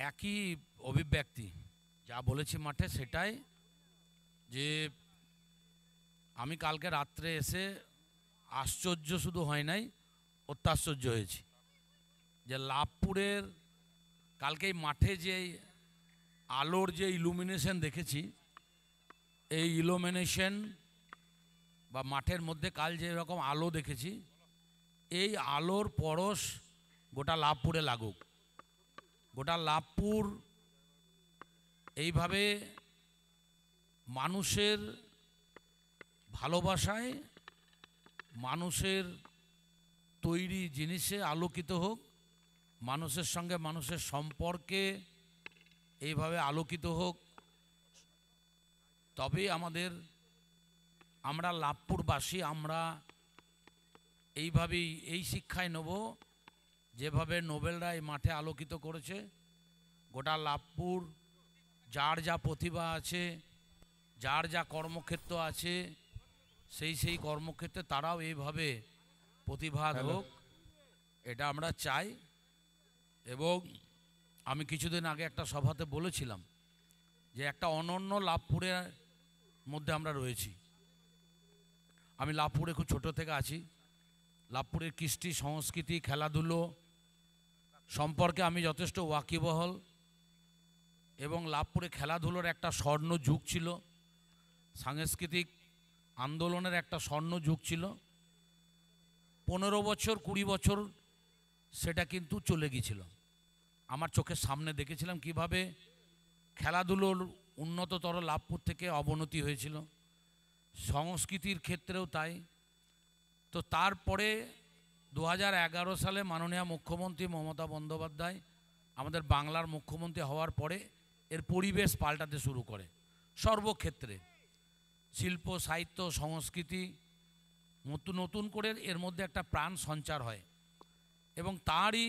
একই অভিব্যক্তি, যা বলেছি মাঠে সেটাই, যে আমি কালকে রাত্রে এসে আশ্চর্য শুধু হয় নাই, অত্যাশ্চর্য হয়েছি যে লাভপুরের কালকে মাঠে যে আলোর যে ইলুমিনেশন দেখেছি, এই ইলুমিনেশন বা মাঠের মধ্যে কাল যে রকম আলো দেখেছি, এই আলোর পরশ গোটা লাভপুরে লাগুক। গোটা লাভপুর এইভাবে মানুষের ভালোবাসায়, মানুষের তৈরি জিনিসে আলোকিত হোক, মানুষের সঙ্গে মানুষের সম্পর্কে এইভাবে আলোকিত হোক, তবেই আমরা লাভপুরবাসী আমরা এইভাবেই এই শিক্ষায় নেব, যেভাবে নোবেলরা এই মাঠে আলোকিত করেছে। গোটা লাভপুর যার যা প্রতিভা আছে, যার যা কর্মক্ষেত্র আছে, সেই কর্মক্ষেত্রে তারাও এইভাবে প্রতিভাত হোক, এটা আমরা চাই। এবং আমি কিছুদিন আগে একটা সভাতে বলেছিলাম যে একটা অনন্য লাভপুরের মধ্যে আমরা রয়েছি। আমি লাভপুরে খুব ছোট থেকে আছি। লাভপুরের কৃষ্টি, সংস্কৃতি, খেলাধুলো সম্পর্কে আমি যথেষ্ট ওয়াকিবহল। এবং লাভপুরে খেলাধুলোর একটা স্বর্ণ যুগ ছিল, সাংস্কৃতিক আন্দোলনের একটা স্বর্ণ যুগ ছিল। 15 বছর 20 বছর সেটা কিন্তু চলে গিয়েছিল। আমার চোখের সামনে দেখেছিলাম কিভাবে খেলাধুলোর উন্নততর লাভপুর থেকে অবনতি হয়েছিল, সংস্কৃতির ক্ষেত্রেও তাই। তো তারপরে 2011 সালে মাননীয় মুখ্যমন্ত্রী মমতা বন্দ্যোপাধ্যায় আমাদের বাংলার মুখ্যমন্ত্রী হওয়ার পরে এর পরিবেশ পাল্টাতে শুরু করে। সর্বক্ষেত্রে শিল্প, সাহিত্য, সংস্কৃতি নতুন নতুন করে এর মধ্যে একটা প্রাণ সঞ্চার হয়। এবং তারই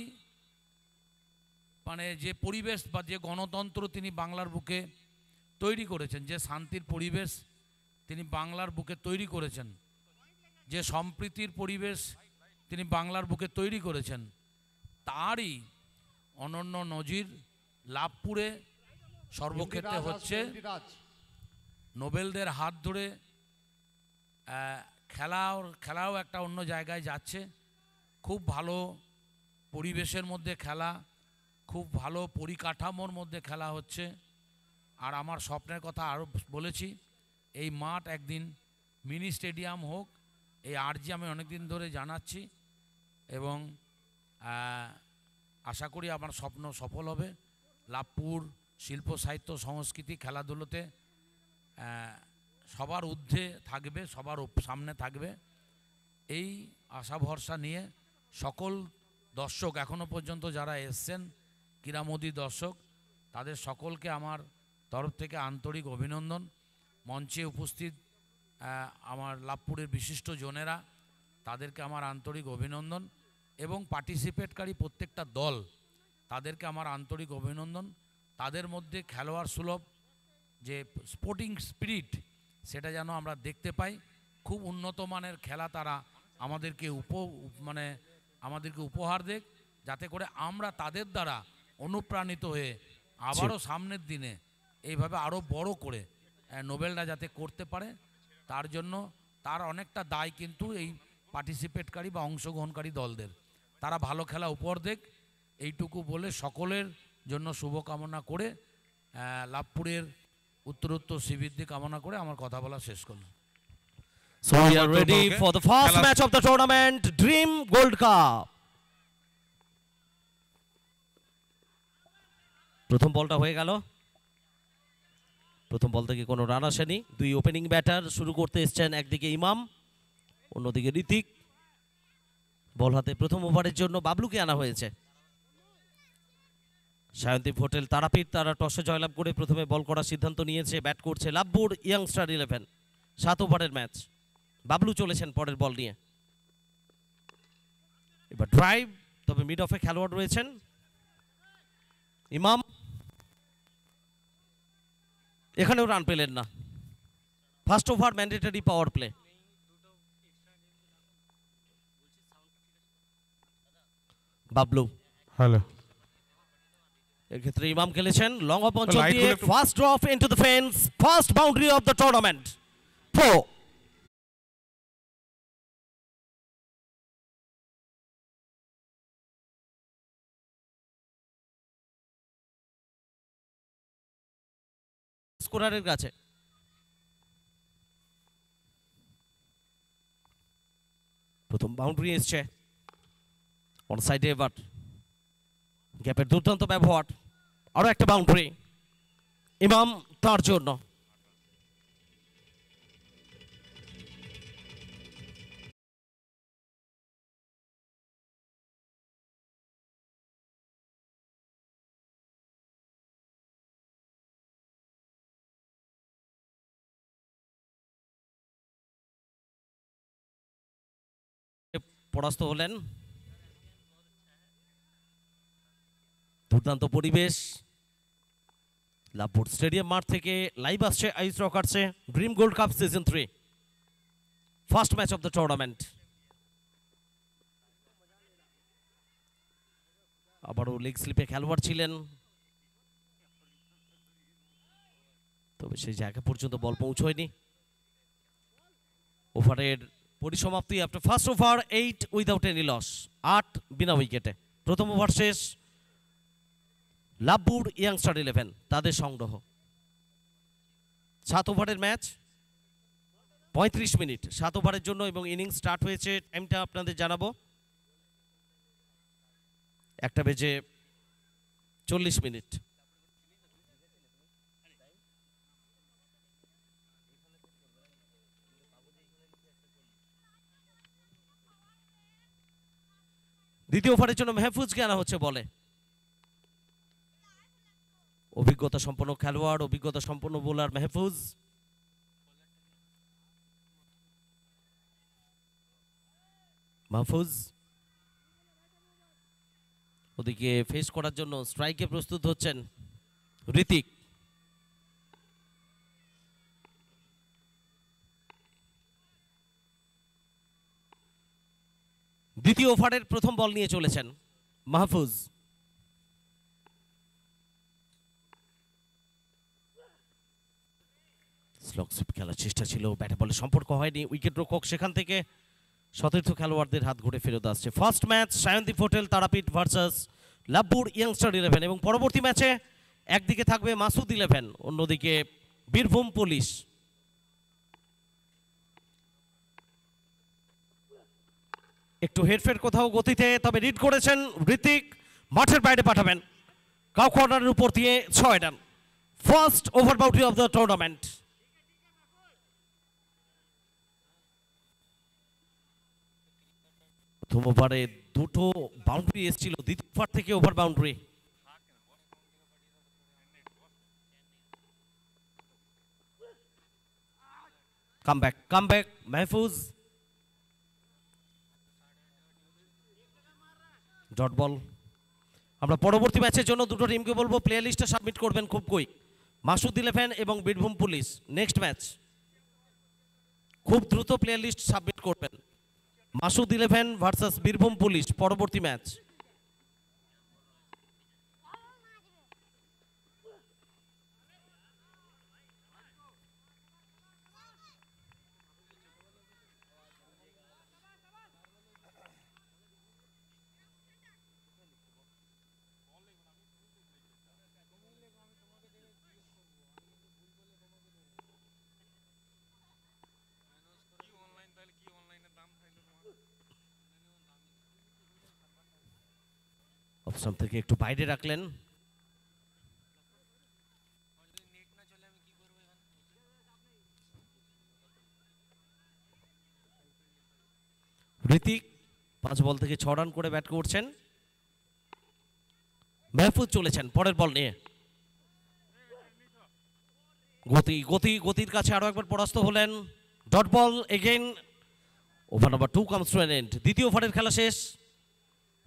যে পরিবেশ বা যে গণতন্ত্র তিনি বাংলার বুকে তৈরি করেছেন, যে শান্তির পরিবেশ তিনি বাংলার বুকে তৈরি করেছেন, যে সম্প্রীতির পরিবেশ তিনি বাংলার বুকে তৈরি করেছেন, তারই অনন্য নজির লাভপুরে সর্বক্ষেত্রে হচ্ছে। নোবেলদের হাত ধরে খেলাও একটা অন্য জায়গায় যাচ্ছে। খুব ভালো পরিবেশের মধ্যে খেলা, খুব ভালো পরিকাঠামোর মধ্যে খেলা হচ্ছে। আর আমার স্বপ্নের কথা আরও বলেছি, এই মাঠ একদিন মিনি স্টেডিয়াম হোক, এই আর্জি আমি অনেক দিন ধরে জানাচ্ছি। এবং আশা করি আমার স্বপ্ন সফল হবে। লাভপুর শিল্প, সাহিত্য, সংস্কৃতি, খেলাধুলোতে সবার ঊর্ধ্বে থাকবে, সবার সামনে থাকবে, এই আশা ভরসা নিয়ে সকল দর্শক এখনও পর্যন্ত যারা এসছেন, ক্রীড়ামোদী দর্শক, তাদের সকলকে আমার তরফ থেকে আন্তরিক অভিনন্দন। মঞ্চে উপস্থিত আমার লাভপুরের বিশিষ্ট জনেরা, তাদেরকে আমার আন্তরিক অভিনন্দন। এবং পার্টিসিপেটকারী প্রত্যেকটা দল, তাদেরকে আমার আন্তরিক অভিনন্দন। তাদের মধ্যে খেলোয়াড় সুলভ যে স্পোর্টিং স্পিরিট, সেটা যেন আমরা দেখতে পাই। খুব উন্নত মানের খেলা তারা আমাদেরকে আমাদেরকে উপহার দেক, যাতে করে আমরা তাদের দ্বারা অনুপ্রাণিত হয়ে আবারও সামনের দিনে এইভাবে আরও বড় করে নোবেলরা যাতে করতে পারে, তার জন্য তার অনেকটা দায় কিন্তু এই পার্টিসিপেটকারী বা অংশগ্রহণকারী দলদের। তারা ভালো খেলা উপহার দেক, এইটুকু বলে সকলের জন্য শুভকামনা করে, লাভপুরের উত্তরোত্তর শ্রীবৃদ্ধি কামনা করে আমার কথা বলা শেষ করলাম। So we are ready for the first match of the tournament, Dream Gold Cup. প্রথম বলটা হয়ে গেল। প্রথম বল থেকে কোনো রান আসেনি। দুই ওপেনিং ব্যাটার শুরু করতে এসেছেন, একদিকে ইমাম, অন্যদিকে ঋতিক। বল হাতে প্রথম ওভারের জন্য বাবলুকে আনা হয়েছে। সায়নদীপ হোটেল তারাপীঠ, তারা টসে জয়লাভ করে প্রথমে বল করার সিদ্ধান্ত নিয়েছে। ব্যাট করছে লাভপুর ইয়াংস্টার 11। 7 ওভারের ম্যাচ। বাবলু চলেছেন পরের বল নিয়ে। এবার ড্রাইভ, তবে মিড অফে খেলোয়াড় রয়েছেন ইমাম, এখানেও রান পেলেন না। First over mandatory power play. Bablu, hello, এক্ষেত্রে ইমাম খেলেছেন লং অফ অঞ্চল লাইট দিয়ে, গুলো একটু- first drop into the fence, first boundary of the tournament. 4 স্কোরারের কাছে। প্রথম বাউন্ডারি এসছে অন সাইডে, এবার গ্যাপের দুর্দান্ত ব্যবহার, আরো একটা বাউন্ডারি ইমাম তার জন্য। পরাস্ত হলেন। দুর্দান্ত পরিবেশ, লাভপুর স্টেডিয়াম মাঠ থেকে লাইভ আসছে আইস রকার্সে dream gold cup season 3 first match of the tournament. আবারও লেগ স্লিপে খেলোয়াড় ছিলেন, তবে সেই জায়গা পর্যন্ত বল পৌঁছয়নি। ওভারের পরিসমাপ্তি after first over 8 without any loss, 8 বিনা উইকেটে। প্রথম ওভার শেষ, লাভপুর ইয়াংস্টার 11 তাদের সংগ্রহ। 7 ওভারের ম্যাচ, 35 মিনিট 7 ওভারের জন্য, এবং ইনিংস স্টার্ট হয়েছে, টাইমটা আপনাদের জানাবো, 1:40 দ্বিতীয় ওভারের জন্য মেহফুজকে আনা হচ্ছে বলে। অভিজ্ঞতা সম্পন্ন খেলোয়াড়, অভিজ্ঞতা সম্পন্ন বোলার মেহফুজ। মাহফুজ ওদিকে ফেস করার জন্য স্ট্রাইকে প্রস্তুত হচ্ছেন ঋতিক। দ্বিতীয় ওভারের প্রথম বল নিয়ে চলেছেন মাহফুজ। স্লগ সুইপ খেলার চেষ্টা ছিল, ব্যাটে বলে সম্পর্ক হয়নি, উইকেট রক্ষক সেখান থেকে সতীর্থ খেলোয়াড়দের হাত ঘুরে ফেরত আসছে। First match Sayandeep hotel Tarapith versus Labhpur youngster 11, এবং পরবর্তী ম্যাচে একদিকে থাকবে মাসুদ 11, অন্যদিকে বীরভূম পুলিশ। একটু হেরফের কোথাও গতিতে, তবে রিড করেছেন ঋতিক, মাঠের বাইরে পাঠাবেন কাউ কর্নারের উপর দিয়ে 6 run. First over boundary of the tournament. প্রথম ওভারে দুটো বাউন্ডারি এসেছিল, দ্বিতীয় ওভার থেকে over boundary. Comeback Mahfuz, dot ball. আমরা পরবর্তী ম্যাচের জন্য দুটো টিমকে বলবো প্লেয়ার লিস্টটা সাবমিট করবেন খুব কুইক। মাসুদ 11 এবং বীরভূম পুলিশ নেক্সট ম্যাচ, খুব দ্রুত প্লেয়ার লিস্ট সাবমিট করবেন। মাসুদ 11 ভার্সাস বীরভূম পুলিশ পরবর্তী ম্যাচ। অপশন থেকে একটু বাইরে রাখলেন। ঋতিক 5 বল থেকে 6 রান করে ব্যাট করছেন। মেহফুজ চলেছেন পরের বল নিয়ে। গতির কাছে আরো একবার পরাস্ত হলেন। Dot ball again, over number 2 comes to an end. দ্বিতীয় ওভারের খেলা শেষ।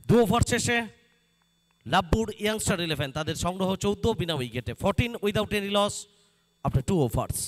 2 ওভার শেষে লাভপুর ইয়াংস্টার 11 তাদের সংগ্রহ 14 বিনা উইকেটে, 14 উইদাউট এনি লস আফটার 2 ওভার্স।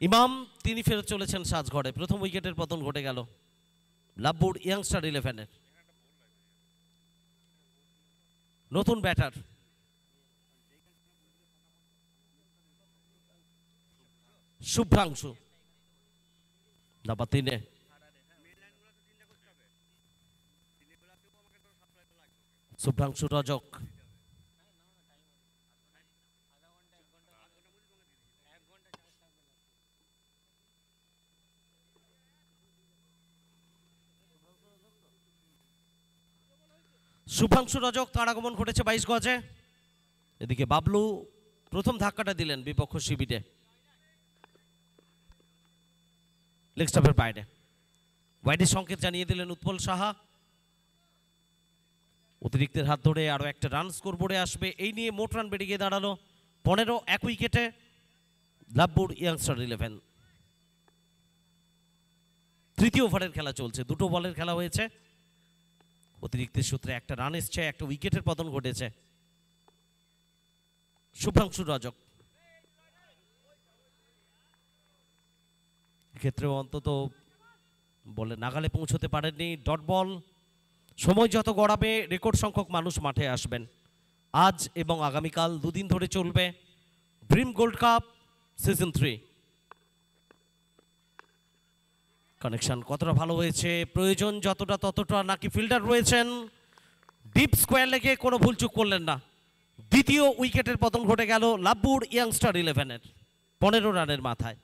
ইমাম তিনি ফেরত চলেছেন সাজঘরে। প্রথম উইকেটের পতন ঘটে গেল লাভপুর ইয়াংস্টার 11-এর। নতুন ব্যাটার শুভ্রাংশু নাম্বার 3-এ। শুভ্রাংশু রজক, শুভ্রাংশু রজক তার আগমন ঘটেছে 22 গজে। এদিকে বাবলু প্রথম ধাক্কাটা দিলেন বিপক্ষ শিবিরে, লেগ স্টাম্পের বাইরে। ওয়াইডের সংকেত জানিয়ে দিলেন উৎপল সাহা। অতিরিক্তের হাত ধরে আরো একটা রান স্কোরবোর্ডে আসবে। এই নিয়ে মোট রান বেড়ে গিয়ে দাঁড়ালো 15, 1 উইকেটে লাভপুর ইয়াংস্টার 11। তৃতীয় ওভারের খেলা চলছে, দুটো বলের খেলা হয়েছে। অতিরিক্তের সূত্রে একটা রান এসছে, একটা উইকেটের পতন ঘটেছে। শুভ্রাংশু রজক ক্ষেত্রেও অন্তত বলে নাগালে পৌঁছতে পারেননি। Dot ball. সময় যত গড়াবে রেকর্ড সংখ্যক মানুষ মাঠে আসবেন। আজ এবং আগামীকাল দুদিন ধরে চলবে dream gold cup season 3। Connection কতটা ভালো হয়েছে, প্রয়োজন যতটা ততটা নাকি ফিল্ডার রয়েছেন। ডিপ স্কোয়ার লেগে কোনো ভুলচুক করলেন না। দ্বিতীয় উইকেটের পতন ঘটে গেল লাভপুর ইয়াংস্টার 11-এর 15 রানের মাথায়।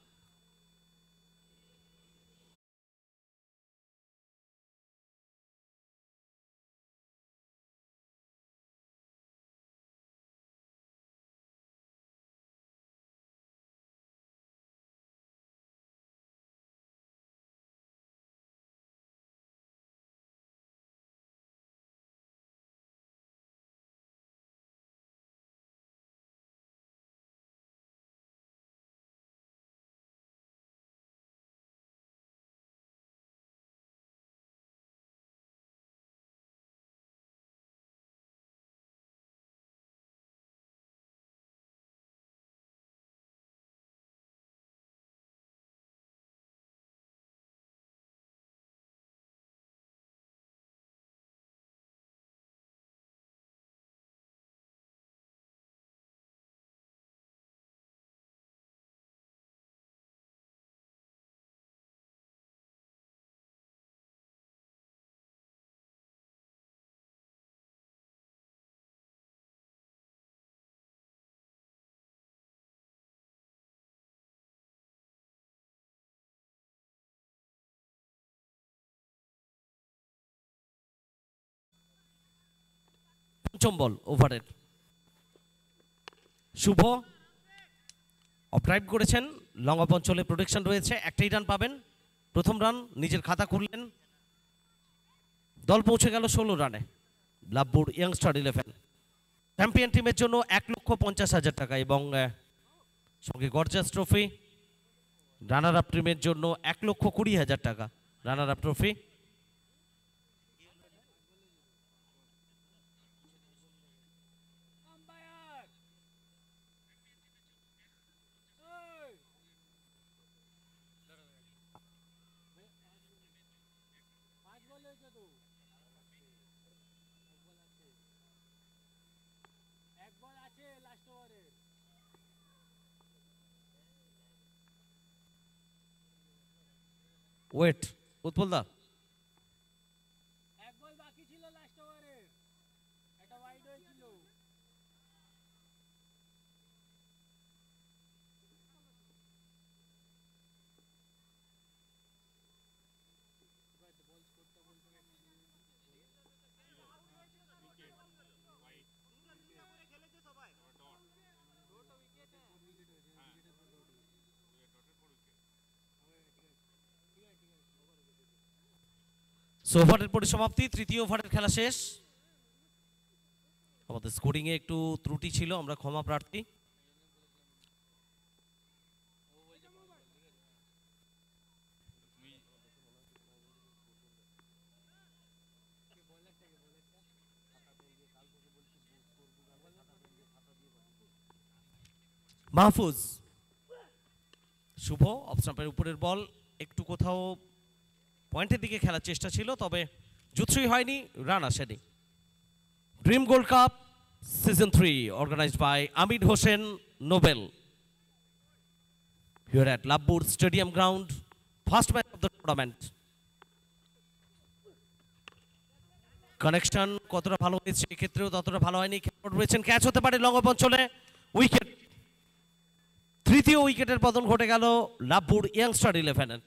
পঞ্চম বল ওভারের। শুভ অফ ড্রাইভ করেছেন, লং অফ অঞ্চলে প্রোটেকশন রয়েছে, একটাই রান পাবেন। প্রথম রান নিজের খাতা খুললেন। দল পৌঁছে গেল 16 রানে। লাভপুর ইয়াংস্টার 11 চ্যাম্পিয়ন টিমের জন্য 1,50,000 টাকা এবং সঙ্গে গর্জাস ট্রফি। রানার আপ টিমের জন্য 1,20,000 টাকা runner up trophy. Wait Utpal da, ওভারের পরিসমাপ্তি, তৃতীয় ওভারের খেলা শেষ। আমাদের স্কোরিং এ একটু ত্রুটি ছিল, আমরা ক্ষমা প্রার্থী। মাহফুজ শুভ অফ স্টাম্পের উপরের বল, একটু কোথাও পয়েন্টের দিকে খেলার চেষ্টা ছিল, তবে জুৎসই হয়নি, রান আসেনি। Dream gold cup season 3 organized by Amid Hossain Nobel here at Lappur Stadium ground, first match of the tournament. Connection কতটা ভালো হয়েছে, এক্ষেত্রেও ততটা ভালো হয়নি। রয়েছেন, ক্যাচ হতে পারে লং অফ অঞ্চলে, উইকেট। তৃতীয় উইকেটের পতন ঘটে গেল লাভপুর ইয়াংস্টার 11-এর।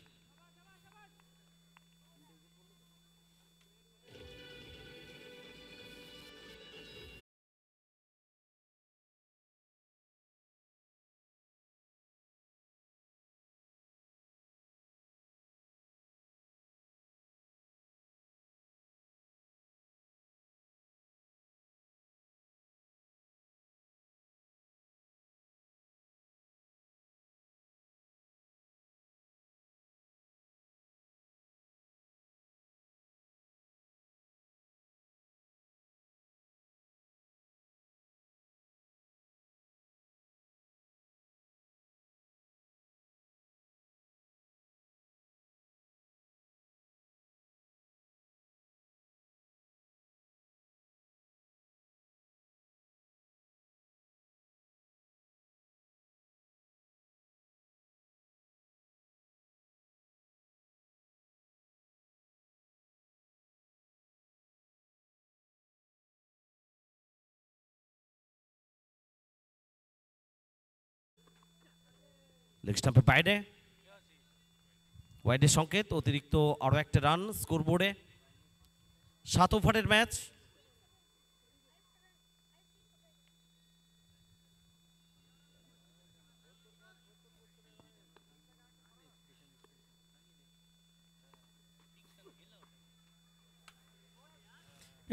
লেগ স্টাম্পের বাইরে, ওয়াইডের সংকেত, অতিরিক্ত আরও একটা রান স্কোরবোর্ডে। 7 ওভারের ম্যাচ।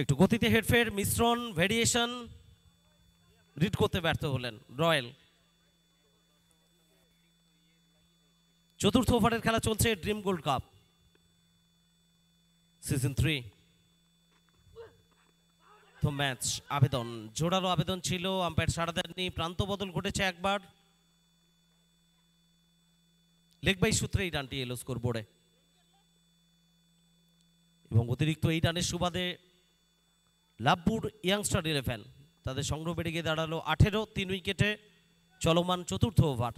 একটু গতিতে হেরফের, মিশ্রণ, ভেরিয়েশন, রিড করতে ব্যর্থ হলেন রয়্যাল। চতুর্থ ওভারের খেলা চলছে ড্রিম গোল্ড কাপ সিজন 3। তো ম্যাচ আবেদন, জোরালো আবেদন ছিল, আম্পায়ার সাড়া দেননি, প্রান্ত বদল ঘটেছে একবার। লেগ বাই সূত্রে এই রানটি এলো স্কোরবোর্ডে, এবং অতিরিক্ত এই রানের সুবাদে লাভপুর ইয়াংস্টার 11 তাদের সংগ্রহ বেড়ে গিয়ে দাঁড়ালো 18। 3 উইকেটে চলমান চতুর্থ ওভার।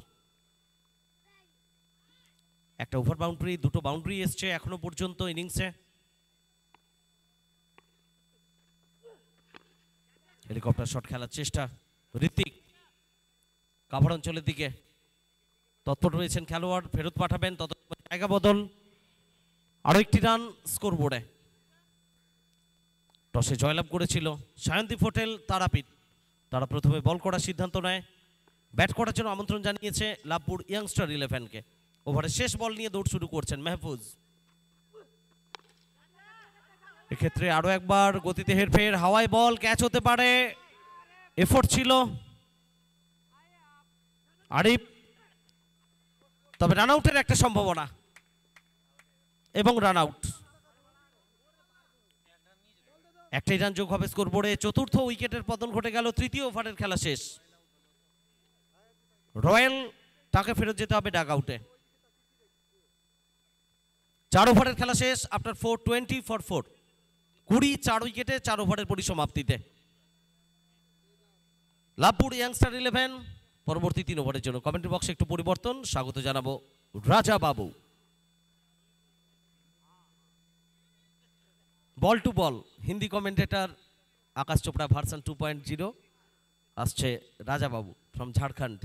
একটা ওভার বাউন্ডারি, দুটো বাউন্ডারি এসছে এখনো পর্যন্ত ইনিংসে। হেলিকপ্টার শট খেলার চেষ্টা, ঋত্বিক কাভার অঞ্চলের দিকে তৎপর রয়েছেন খেলোয়াড়, ফেরত পাঠাবেন, তত জায়গা বদল, আরো একটি রান স্কোরবোর্ডে। টসে জয়লাভ করেছিল সায়ন্তী হোটেল তারাপীঠ, তারা প্রথমে বল করার সিদ্ধান্ত নেয়, ব্যাট করার জন্য আমন্ত্রণ জানিয়েছে লাভপুর ইয়াংস্টার 11কে। ওভারের শেষ বল নিয়ে দৌড় শুরু করছেন মেহফুজ। এক্ষেত্রে আরো একবার গতিতে হেরফের, হাওয়ায় বল, ক্যাচ হতে পারে, এফোর্ট ছিল আরিফ, তবে রান আউটের একটা সম্ভাবনা এবং রান আউট। একটাই রান যোগ হবে স্কোরবোর্ডে। চতুর্থ উইকেটের পতন ঘটে গেল, তৃতীয় ওভারের খেলা শেষ। রয়্যাল তাকে ফেরত যেতে হবে ডাগ আউটে। 4 ওভারের খেলা শেষ আফটার 420 ফর 4। 20 4 উইকেটে 4 ওভারের পরিসমাপ্তিতে লাভপুর ইয়াংস্টার 11 পরবর্তী 3 ওভারের জন্য। কমেন্ট্রি বক্সে একটু পরিবর্তন, স্বাগত জানাবো রাজা বাবু। বল টু বল, হিন্দি কমেন্টেটর আকাশ চোপড়া ভার্সন 2.0 আসছে Raja Babu from Jharkhand.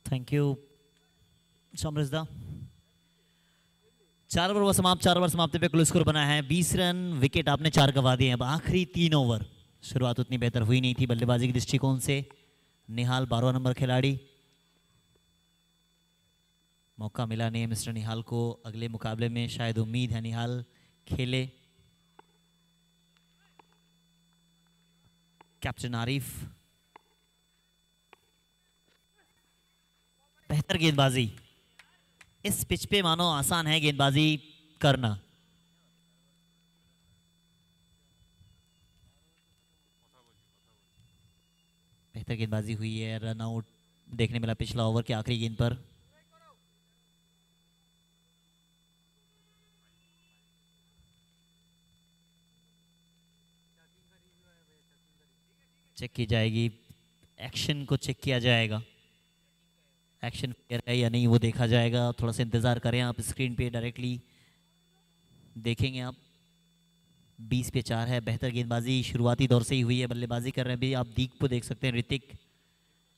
Thank you Samaresh दा। 4 ओवर समाप्त, 4 ओवर समाप्ति पे कुल स्कोर बना है 20 रन। विकेट आपने 4 गंवा दिए हैं। अब आखिरी 3 ओवर, शुरुआत उतनी बेहतर हुई नहीं थी बल्लेबाजी के दृष्टिकोण से। निहाल 12वां नंबर खिलाड़ी, मौका मिला नहीं मिस्टर निहाल को। अगले मुकाबले में शायद उम्मीद है निहाल खेले। कैप्टन आरिफ, बेहतर गेंदबाजी, इस पिच पे मानो आसान है गेंदबाजी करना। बेहतर गेंदबाजी हुई है, रन आउट देखने मिला पिछला ओवर के आखिरी गेंद पर। चेक की जाएगी, एक्शन को चेक किया जाएगा, एक्शन फेयर है या नहीं वो देखा जाएगा। थोड़ा सा इंतजार करें आप, स्क्रीन पे डायरेक्टली देखेंगे आप। 20 पे 4 है। बेहतर गेंदबाजी शुरुआती दौर से ही हुई है, बल्लेबाजी कर रहे हैं भी आप दीप को देख सकते हैं। ऋतिक,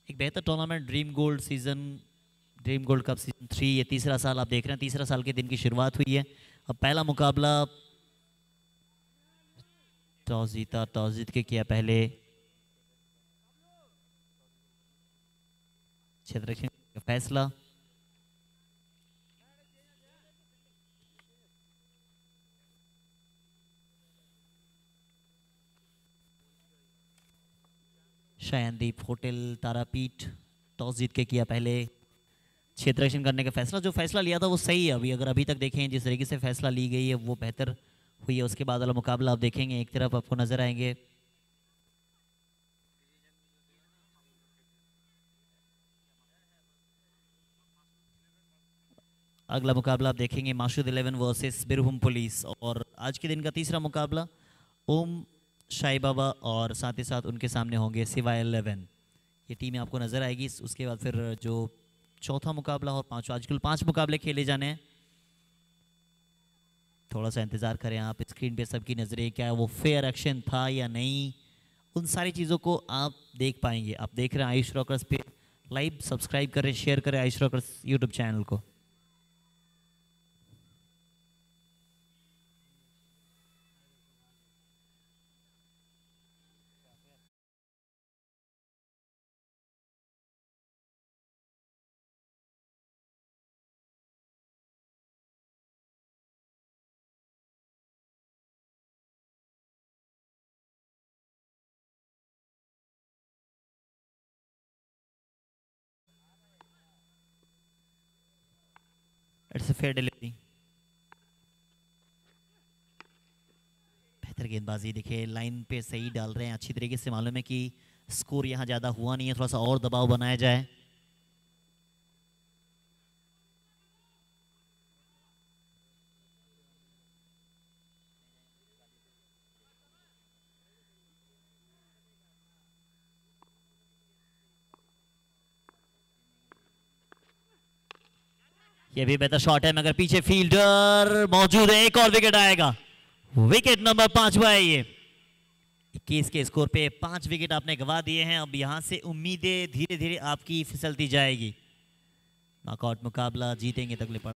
एक बेहतर tournament dream gold cup season 3, ये तीसरा साल आप देख रहे हैं, तीसरा साल के दिन की शुरुआत हुई है। अब पहला मुकाबला टॉस जीता, टॉस जीत के किया पहले क्षेत्र का फैसला। शयनदीप होटल तारापीठ टॉस जीत के किया पहले क्षेत्र करने का फैसला। जो फैसला लिया था वो सही है। अभी अगर अभी तक देखें जिस तरीके से फैसला ली गई है वो बेहतर हुई है। उसके बाद वाला मुकाबला आप देखेंगे, एक तरफ आपको नजर आएंगे अगला मुकाबला आप देखेंगे मासूद 11 वर्सेस बिरभूम पुलिस। और आज के दिन का तीसरा मुकाबला ओम शाही बाबा और साथ ही साथ उनके सामने होंगे सिवाय 11। ये टीमें आपको नजर आएगी। उसके बाद फिर जो चौथा मुकाबला और पांचवा, आजकल 5 मुकाबले खेले जाने हैं। थोड़ा सा इंतजार करें आप, स्क्रीन पे सबकी नजरें, क्या वो फेयर एक्शन था या नहीं, उन सारी चीज़ों को आप देख पाएंगे। आप देख रहे हैं आयुष रॉकर्स पे लाइव, सब्सक्राइब करें, शेयर करें आयुष रॉकर्स यूट्यूब चैनल को। It's a fair delivery. बेहतर गेंदबाजी, देखिए लाइन पे सही डाल रहे हैं, अच्छी तरीके से। मालूम है कि स्कोर यहाँ ज़्यादा हुआ नहीं है, थोड़ा सा और दबाव बनाया जाए। ये भी बेहतर शॉट है मगर पीछे फील्डर मौजूद है। एक और विकेट आएगा, विकेट नंबर 5 है ये। 21 के स्कोर पे 5 विकेट आपने गंवा दिए हैं। अब यहां से उम्मीदें धीरे धीरे आपकी फिसलती जाएगी। नॉकआउट मुकाबला जीतेंगे तगले पर।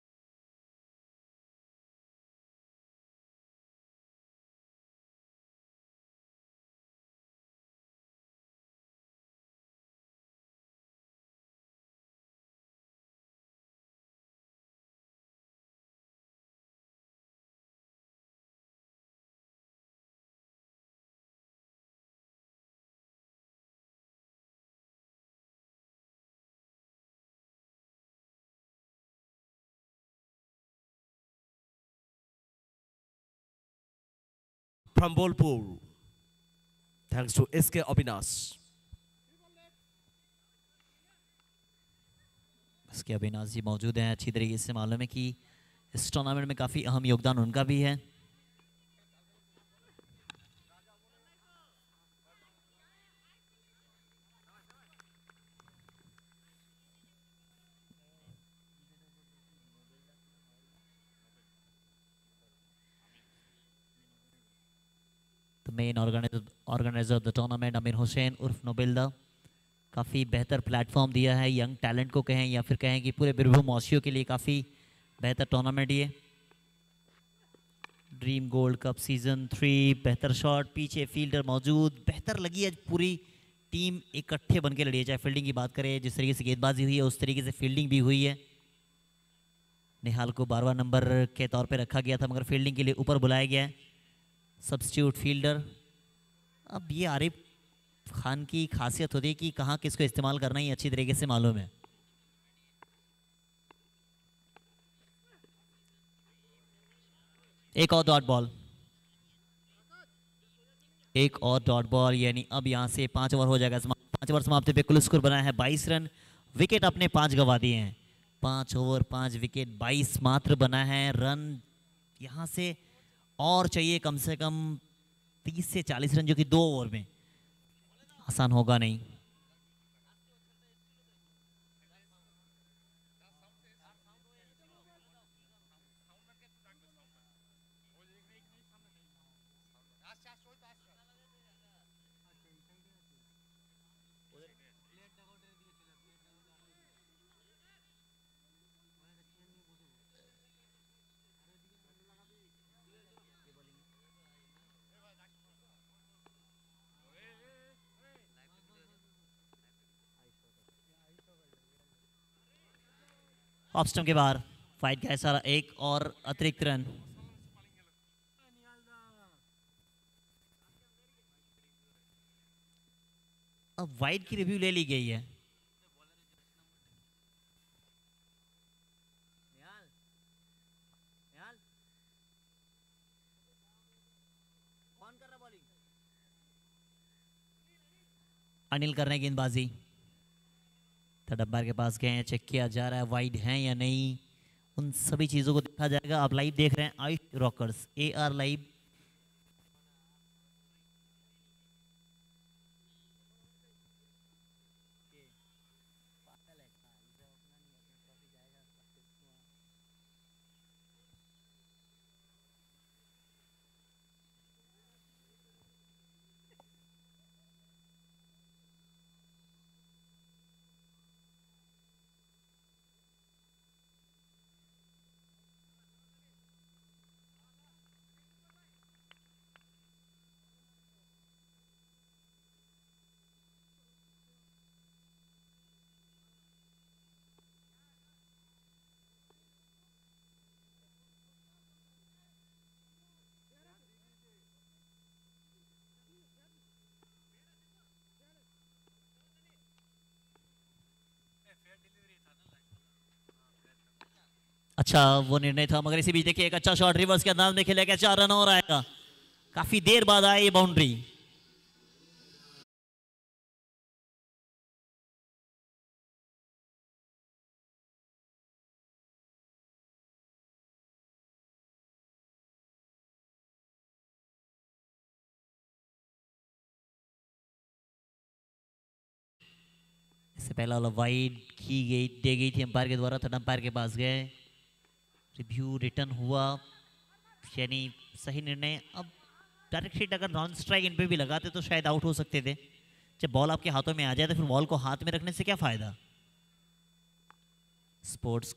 From Bolpur, thanks to SK Avinash. इसके अविनाश जी मौजूद हैं। अच्छी तरीके से मालूम है कि इस टूर्नामेंट में काफी अहम योगदान उनका भी है। The main organizer of the tournament, अमीर हुसैन उर्फ नोबेल्दा, काफ़ी बेहतर प्लेटफॉर्म दिया है यंग टैलेंट को कहें या फिर कहें कि पूरे बिरभूम वासियों के लिए काफ़ी बेहतर टूर्नामेंट ये। ड्रीम गोल्ड कप सीजन 3, बेहतर शॉट, पीछे फील्डर मौजूद, बेहतर लगी है पूरी टीम इकट्ठे बन के लड़ी है। चाहे फील्डिंग की बात करें, जिस तरीके से गेंदबाजी हुई है उस तरीके से फील्डिंग भी हुई है। निहाल को 12वां नंबर के तौर पे रखा गया था मगर फील्डिंग के लिए ऊपर बुलाया गया है, सब्स्टिट्यूट फील्डर। अब ये आरिफ खान की खासियत होती है कि कहाँ किसको इस्तेमाल करना ही अच्छी तरीके से मालूम है। एक और डॉट बॉल, एक और डॉट बॉल, यानी अब यहाँ से 5 ओवर हो जाएगा समाप्त। 5 ओवर समाप्ति पे कुल स्कोर बना है 22 रन। विकेट अपने 5 गंवा दिए हैं। 5 ओवर 5 विकेट 22 मात्र बना है। रन यहाँ से और चाहिए कम से कम 30 से 40 रन, जो कि 2 ओवर में आसान होगा नहीं। ऑफ स्टंप के बाहर, फाइट का सारा एक और अतिरिक्त रन। अब वाइड की रिव्यू ले ली गई है। अनिल कर रहे हैं गेंदबाजी। थर्ड अंपायर के पास गए हैं, चेक किया जा रहा है वाइड है या नहीं। उन सभी चीज़ों को देखा जाएगा। आप लाइव देख रहे हैं आयुष रॉकर्स, AR लाइव। अच्छा वो निर्णय था, मगर इसी बीच देखिए एक अच्छा शॉट रिवर्स के अंदाज में खेला गया। 4 रन और आएगा। काफी देर बाद आए ये बाउंड्री। इससे पहला वाला वाइड की गई दे गई थी अंपायर के द्वारा। थर्ड अंपायर के पास गए, रिव्यू रिटर्न हुआ, यानी सही निर्णय। अब डायरेक्ट हिट अगर नॉन स्ट्राइक इन पे भी लगाते तो शायद आउट हो सकते थे। जब बॉल आपके हाथों में आ जाए तो फिर बॉल को हाथ में रखने से क्या फायदा। Sports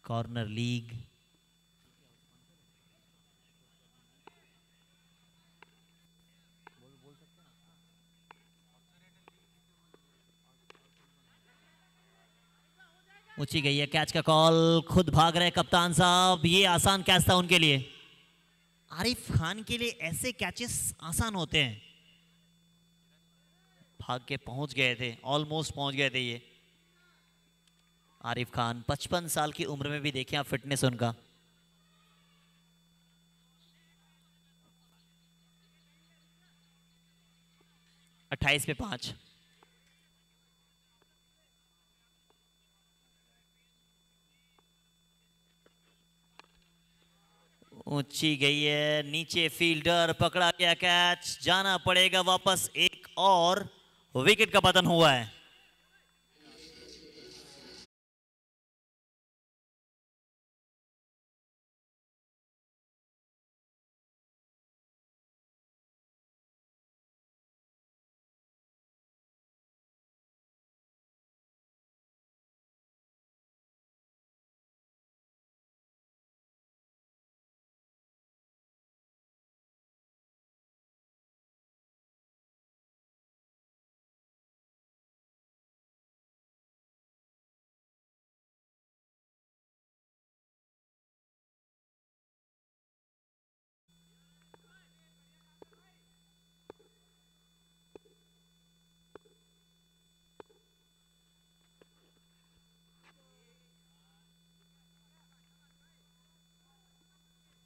corner league. ऊंची गई है, कैच का कॉल। खुद भाग रहे कप्तान साहब। ये आसान कैच था उनके लिए। आरिफ खान के लिए ऐसे कैचेस आसान होते हैं। भाग के पहुंच गए थे, ऑलमोस्ट पहुंच गए थे ये। आरिफ खान 55 साल की उम्र में भी देखें आप फिटनेस उनका। अट्ठाईस पे 5। ऊंची गई है, नीचे फील्डर पकड़ा गया कैच। जाना पड़ेगा वापस। एक और विकेट का पतन हुआ है।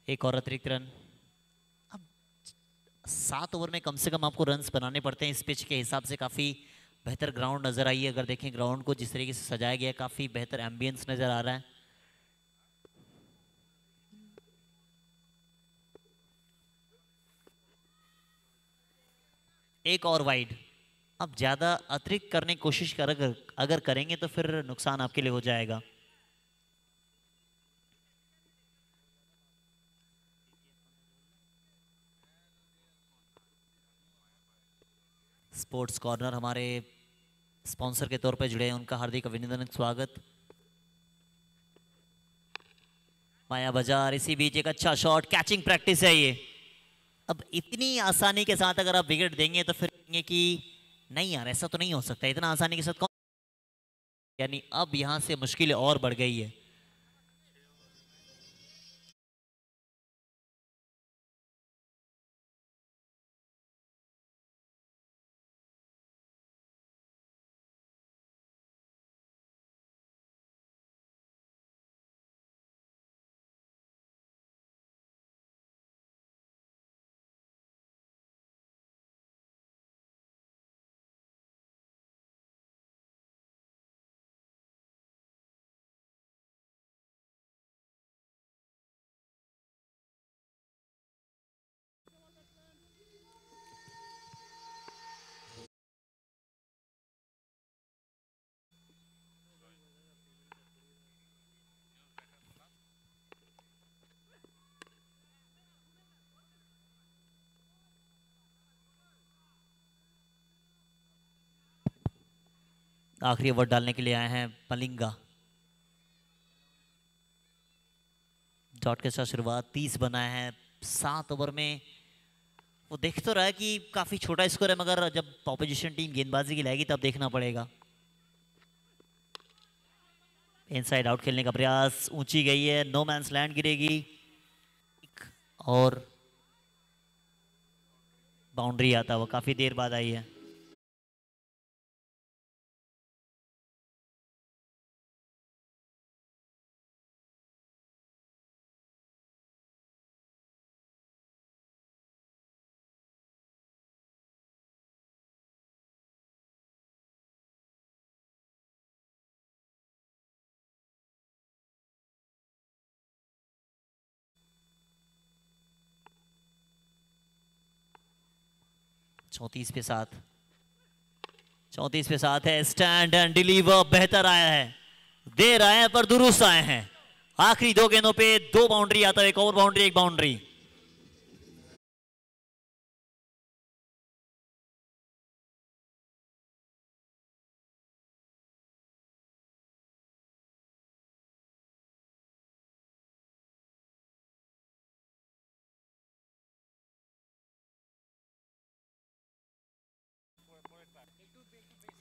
एक और अतिरिक्त रन। अब 7 ओवर में कम से कम आपको रन्स बनाने पड़ते हैं। इस पिच के हिसाब से काफ़ी बेहतर ग्राउंड नज़र आई है। अगर देखें ग्राउंड को जिस तरीके से सजाया गया है, काफ़ी बेहतर एम्बियंस नज़र आ रहा है। एक और वाइड। अब ज़्यादा अतिरिक्त करने की कोशिश अगर करेंगे तो फिर नुकसान आपके लिए हो जाएगा। स्पोर्ट्स कॉर्नर हमारे स्पॉन्सर के तौर पर जुड़े हैं, उनका हार्दिक अभिनंदन, स्वागत। माया बाजार, इसी बीच एक अच्छा शॉट, कैचिंग प्रैक्टिस है ये। अब इतनी आसानी के साथ अगर आप विकेट देंगे तो फिर कहेंगे कि नहीं यार ऐसा तो नहीं हो सकता, इतना आसानी के साथ कौन, यानी अब यहां से मुश्किल और बढ़ गई है। आखिरी ओवर डालने के लिए आए हैं मलिंगा। डॉट के साथ शुरुआत, 30 बनाए हैं 7 ओवर में। वो देख तो रहा है कि काफी छोटा स्कोर है, मगर जब ऑपोजिशन टीम गेंदबाजी की लाएगी तब देखना पड़ेगा। इनसाइड आउट खेलने का प्रयास, ऊंची गई है, नो मैंस लैंड गिरेगी और बाउंड्री आता हुआ काफी देर बाद आई है। चौंतीस पे 7, 34 पे 7 है। स्टैंड एंड डिलीवर बेहतर आया है, देर आए हैं पर दुरुस्त आए हैं। आखिरी 2 गेंदों पे 2 बाउंड्री आता है, एक और बाउंड्री, एक बाउंड्री।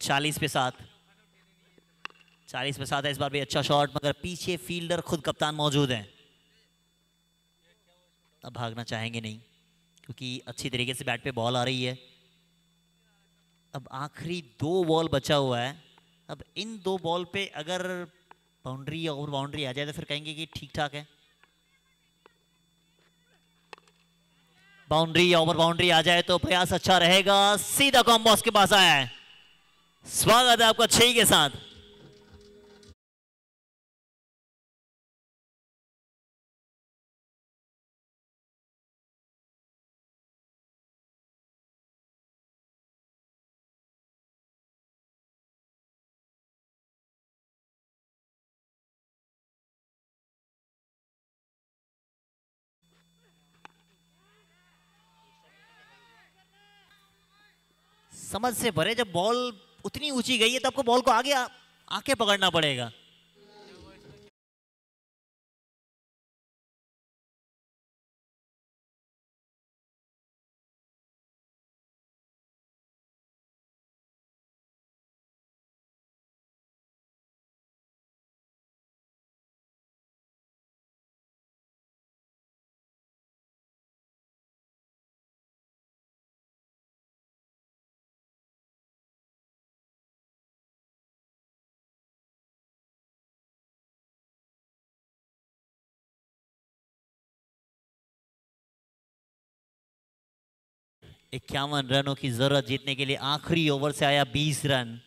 चालीस पे 7, 40 पे 7 है। इस बार भी अच्छा शॉट, मगर पीछे फील्डर खुद कप्तान मौजूद हैं। अब भागना चाहेंगे नहीं क्योंकि अच्छी तरीके से बैट पे बॉल आ रही है। अब आखिरी 2 बॉल बचा हुआ है। अब इन 2 बॉल पे अगर बाउंड्री और बाउंड्री आ जाए तो फिर कहेंगे कि ठीक ठाक है। बाउंड्री ओवर बाउंड्री आ जाए तो प्रयास अच्छा रहेगा। सीधा कॉम्बॉस के पास आया है। स्वागत है आपका 6 के साथ। समझ से भरे, जब बॉल उतनी ऊंची गई है तो आपको बॉल को आगे आके पकड़ना पड़ेगा। 51 रनों की जरूरत जीतने के लिए। आखिरी ओवर से आया 20 रन।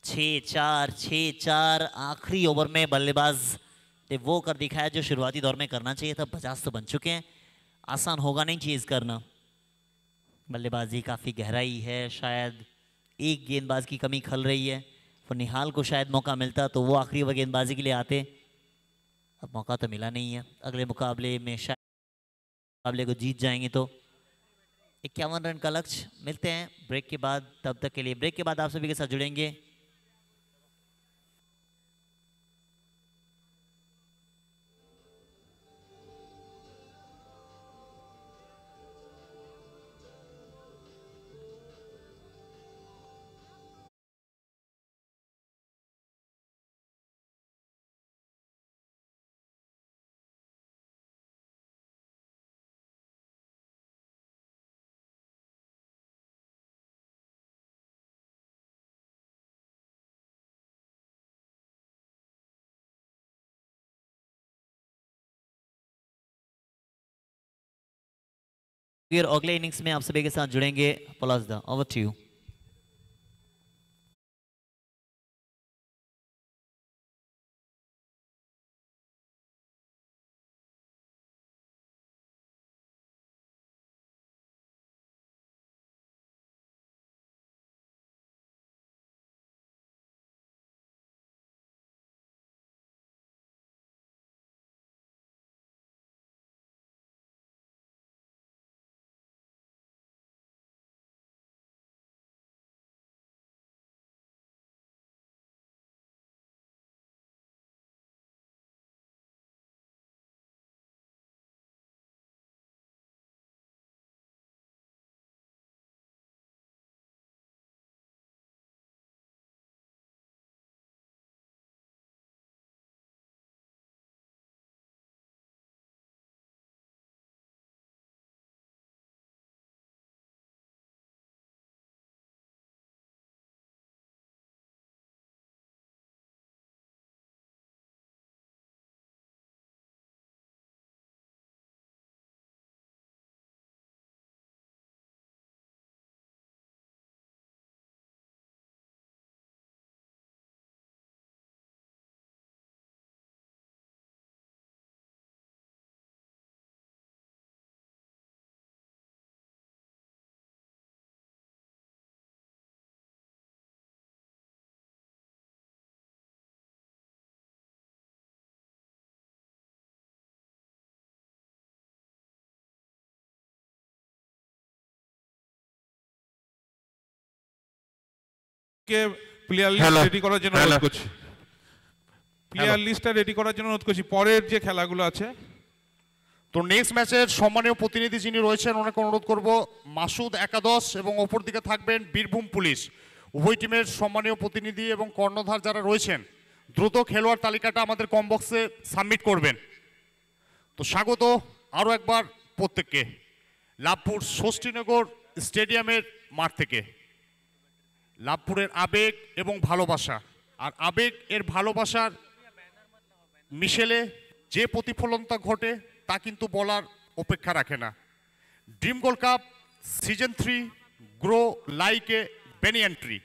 6-4 आखिरी ओवर में बल्लेबाज ने वो कर दिखाया जो शुरुआती दौर में करना चाहिए था। 50 तो बन चुके हैं, आसान होगा नहीं चीज करना। बल्लेबाजी काफी गहराई है, शायद एक गेंदबाज की कमी खल रही है। और निहाल को शायद मौका मिलता तो वो आखिरी ओवर गेंदबाजी के लिए आते, अब मौका तो मिला नहीं है। अगले मुकाबले में शायद मुकाबले को जीत जाएंगे तो 51 रन का लक्ष्य। मिलते हैं ब्रेक के बाद, तब तक के लिए ब्रेक के बाद आप सभी के साथ जुड़ेंगे। फिर अगले इनिंग्स में आप सभी के साथ जुड़ेंगे। Palashda, over to you. কে প্লেয়ার লিস্ট রেডি করার জন্য অনুরোধ করছি। প্লেয়ার লিস্টটা রেডি করার জন্য অনুরোধ করছি। পরের যে খেলাগুলো আছে, তো নেক্সট ম্যাচের সম্মানীয় প্রতিনিধি যিনি রয়েছেন ওনাকে অনুরোধ করব মাসুদ একাদশ এবং অপর দিকে থাকবেন বীরভূম পুলিশ। উভয় টিমের সম্মানীয় প্রতিনিধি এবং কর্ণধার যারা রয়েছেন দ্রুত খেলোয়াড় তালিকাটা আমাদের কম বক্সে সাবমিট করবেন। তো স্বাগত আরও একবার প্রত্যেককে লাভপুর ষষ্ঠীনগর স্টেডিয়ামের মাঠ থেকে। লাভপুরের আবেগ এবং ভালোবাসা, আর আবেগ এর ভালোবাসার মিশেলে যে প্রতিফলনতা ঘটে তা কিন্তু বলার অপেক্ষা রাখে না। Dream gold cup season 3 grow like a banyan tree,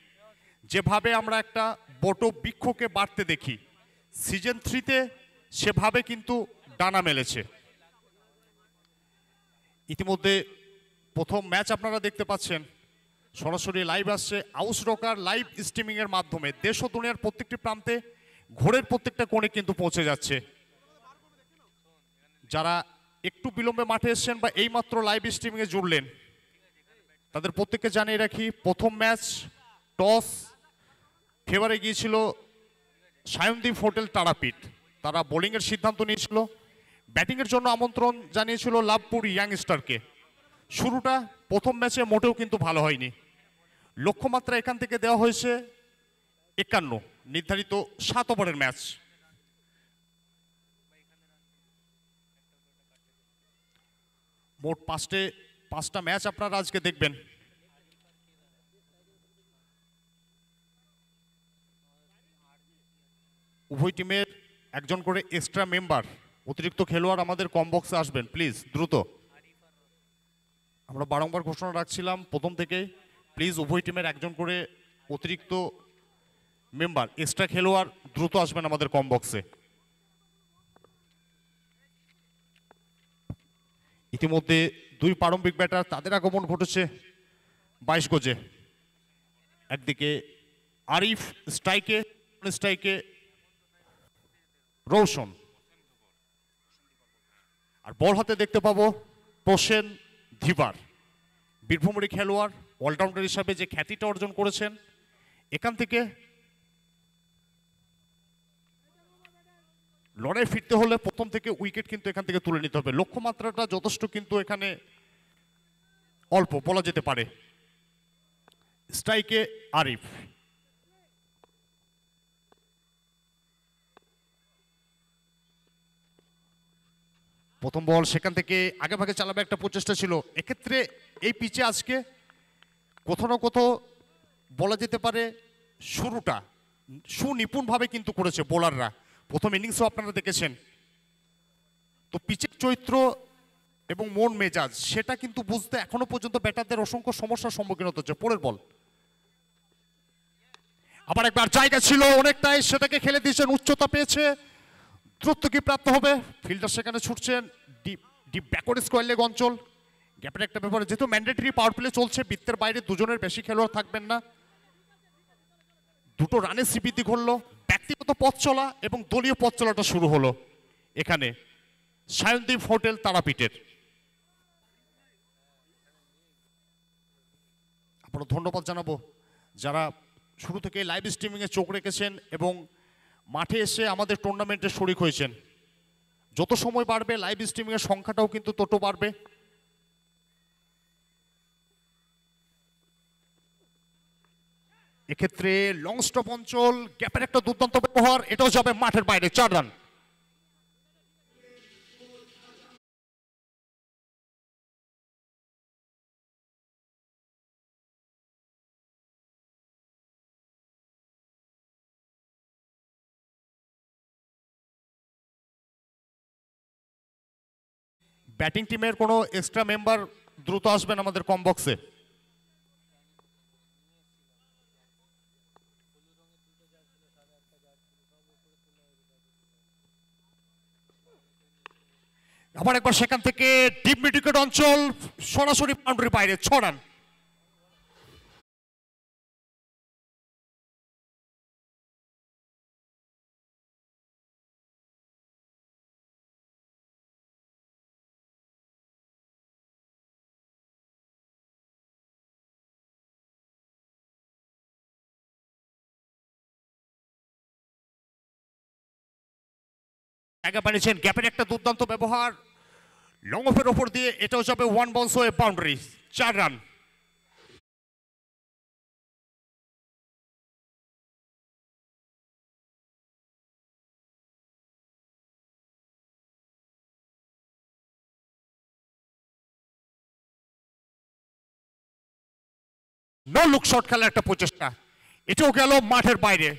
যেভাবে আমরা একটা বট বৃক্ষকে বাড়তে দেখি, সিজন 3-তে সেভাবে কিন্তু ডানা মেলেছে। ইতিমধ্যে প্রথম ম্যাচ আপনারা দেখতে পাচ্ছেন, সরাসরি লাইভ আসছে আউস রকার লাইভ স্ট্রিমিং এর মাধ্যমে। দেশ ও দুনিয়ার প্রত্যেকটি প্রান্তে ঘোরের প্রত্যেকটা কোণে কিন্তু পৌঁছে যাচ্ছে। যারা একটু বিলম্বে মাঠে এসেছেন বা এইমাত্র লাইভ স্ট্রিমিং এ জুড়লেন, তাদের প্রত্যেককে জানিয়ে রাখি প্রথম ম্যাচ টস ফেভারে গিয়েছিল সায়নদীপ হোটেল তারাপীঠ। তারা বোলিংয়ের সিদ্ধান্ত নিয়েছিল, ব্যাটিংয়ের জন্য আমন্ত্রণ জানিয়েছিল লাভপুর ইয়াংস্টারকে। শুরুটা প্রথম ম্যাচে মোটেও কিন্তু ভালো হয়নি। লক্ষ্যমাত্রা এখান থেকে দেওয়া হয়েছে 51, নির্ধারিত 7 ওভারের ম্যাচ। মোট 5টা ম্যাচ আপনারা আজকে দেখবেন। উভয় টিমের একজন করে এক্সট্রা মেম্বার, অতিরিক্ত খেলোয়াড় আমাদের কম বক্সে আসবেন প্লিজ দ্রুত। আমরা বারংবার ঘোষণা রাখছিলাম প্রথম থেকেই, প্লিজ উভয় টিমের একজন করে অতিরিক্ত মেম্বার, এক্সট্রা খেলোয়াড় দ্রুত আসবেন আমাদের কম বক্সে। ইতিমধ্যে দুই প্রারম্ভিক ব্যাটার তাদের আগমন ঘটেছে 22 গজে। একদিকে আরিফ স্ট্রাইকে রৌশন, আর বল হাতে দেখতে পাবো প্রসেন ধীবার, বীরভূমের খেলোয়াড়, অলরাউন্ডার হিসাবে যে খ্যাতিটা অর্জন করেছেন। এখান থেকে লড়াই ফিরতে হলে প্রথম থেকে উইকেট কিন্তু এখান থেকে তুলে নিতে হবে। লক্ষ্যমাত্রাটা যথেষ্ট কিন্তু এখানে অল্প বলা যেতে পারে। স্ট্রাইকে আরিফ, প্রথম বল সেখান থেকে আগে ভাগে চালাবে একটা প্রচেষ্টা ছিল। এক্ষেত্রে এই পিচে আজকে কোথাও না কোথাও বলা যেতে পারে শুরুটা সুনিপুণভাবে কিন্তু করেছে বোলাররা। প্রথম ইনিংসও আপনারা দেখেছেন। তো পিচের চরিত্র এবং মন মেজাজ সেটা কিন্তু বুঝতে এখনো পর্যন্ত ব্যাটারদের অসংখ্য সমস্যার সম্মুখীন হতে হচ্ছে। পরের বল আবার একবার জায়গা ছিল অনেকটাই, সেটাকে খেলে দিয়েছেন, উচ্চতা পেয়েছে, দ্রুত কি প্রাপ্ত হবে। ফিল্ডার সেখানে ছুটছেন, ডিপ ব্যাকওয়ার্ড স্কোয়ার লেগ অঞ্চল। গ্যাপের একটা ব্যাপার, যেহেতু ম্যান্ডেটরি পাওয়ার প্লে চলছে, বৃত্তের বাইরে দুজনের বেশি খেলোয়াড় থাকবেন না। দুটো রানের স্বীকৃতি ঘটল, ব্যক্তিগত পথ চলা এবং দলীয় পথ চলাটা শুরু হলো এখানে সায়নদীপ হোটেল তারাপীঠের। আপনারা ধন্যবাদ জানাবো যারা শুরু থেকে লাইভ স্ট্রিমিংয়ে চোখ রেখেছেন এবং মাঠে এসে আমাদের টুর্নামেন্টে শরিক হয়েছেন। যত সময় বাড়বে লাইভ স্ট্রিমিংয়ের সংখ্যাটাও কিন্তু তত বাড়বে। এক্ষেত্রে লং স্টপ অঞ্চল, গ্যাপের একটা দুর্দান্ত ব্যবহার, এটাও যাবে মাঠের বাইরে, 4 রান। ব্যাটিং টিমের কোনো এক্সট্রা মেম্বার দ্রুত আসবেন আমাদের কম বক্সে। আবার একবার সেখান থেকে ডিপ মিড উইকেট অঞ্চল, সরাসরি বাউন্ডারি বাইরে, 6 রান। জায়গা বানিয়েছেন, গ্যাপের একটা দুর্দান্ত ব্যবহার, লং অফের ওপর দিয়ে, এটাও যাবে 1 বাউন্স হয়ে boundary, 4 run. No look shot খেলার একটা প্রচেষ্টা, এটাও গেল মাঠের বাইরে,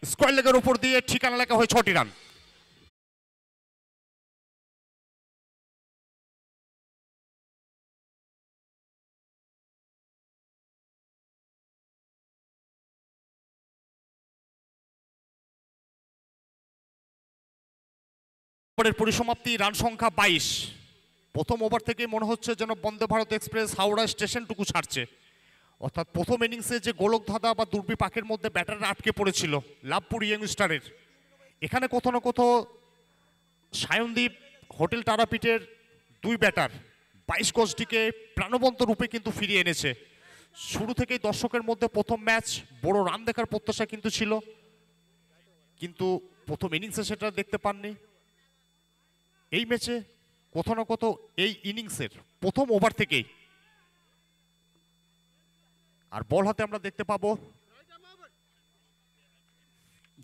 স্কোয়ার লেগের উপর দিয়ে ঠিকানা লেখা হয় 6টি রান। পরিসমাপ্তি, রান সংখ্যা 22। প্রথম ওভার থেকে মনে হচ্ছে যেন বন্দে ভারত এক্সপ্রেস হাওড়া স্টেশনটুকু ছাড়ছে। অর্থাৎ প্রথম ইনিংসে যে গোলকধাঁধা বা দুর্বিপাকের মধ্যে ব্যাটাররা আটকে পড়েছিল লাভপুর ইয়ংস্টারের, এখানে কোথাও না কোথাও সায়নদীপ হোটেল তারাপীঠের দুই ব্যাটার 22 গজটিকে প্রাণবন্ত রূপে কিন্তু ফিরিয়ে এনেছে। শুরু থেকেই দর্শকের মধ্যে প্রথম ম্যাচ বড় রান দেখার প্রত্যাশা কিন্তু ছিল, কিন্তু প্রথম ইনিংসে সেটা দেখতে পাননি। এই ম্যাচে কোথাও না কোথাও এই ইনিংসের প্রথম ওভার থেকেই, আর বল হাতে আমরা দেখতে পাবো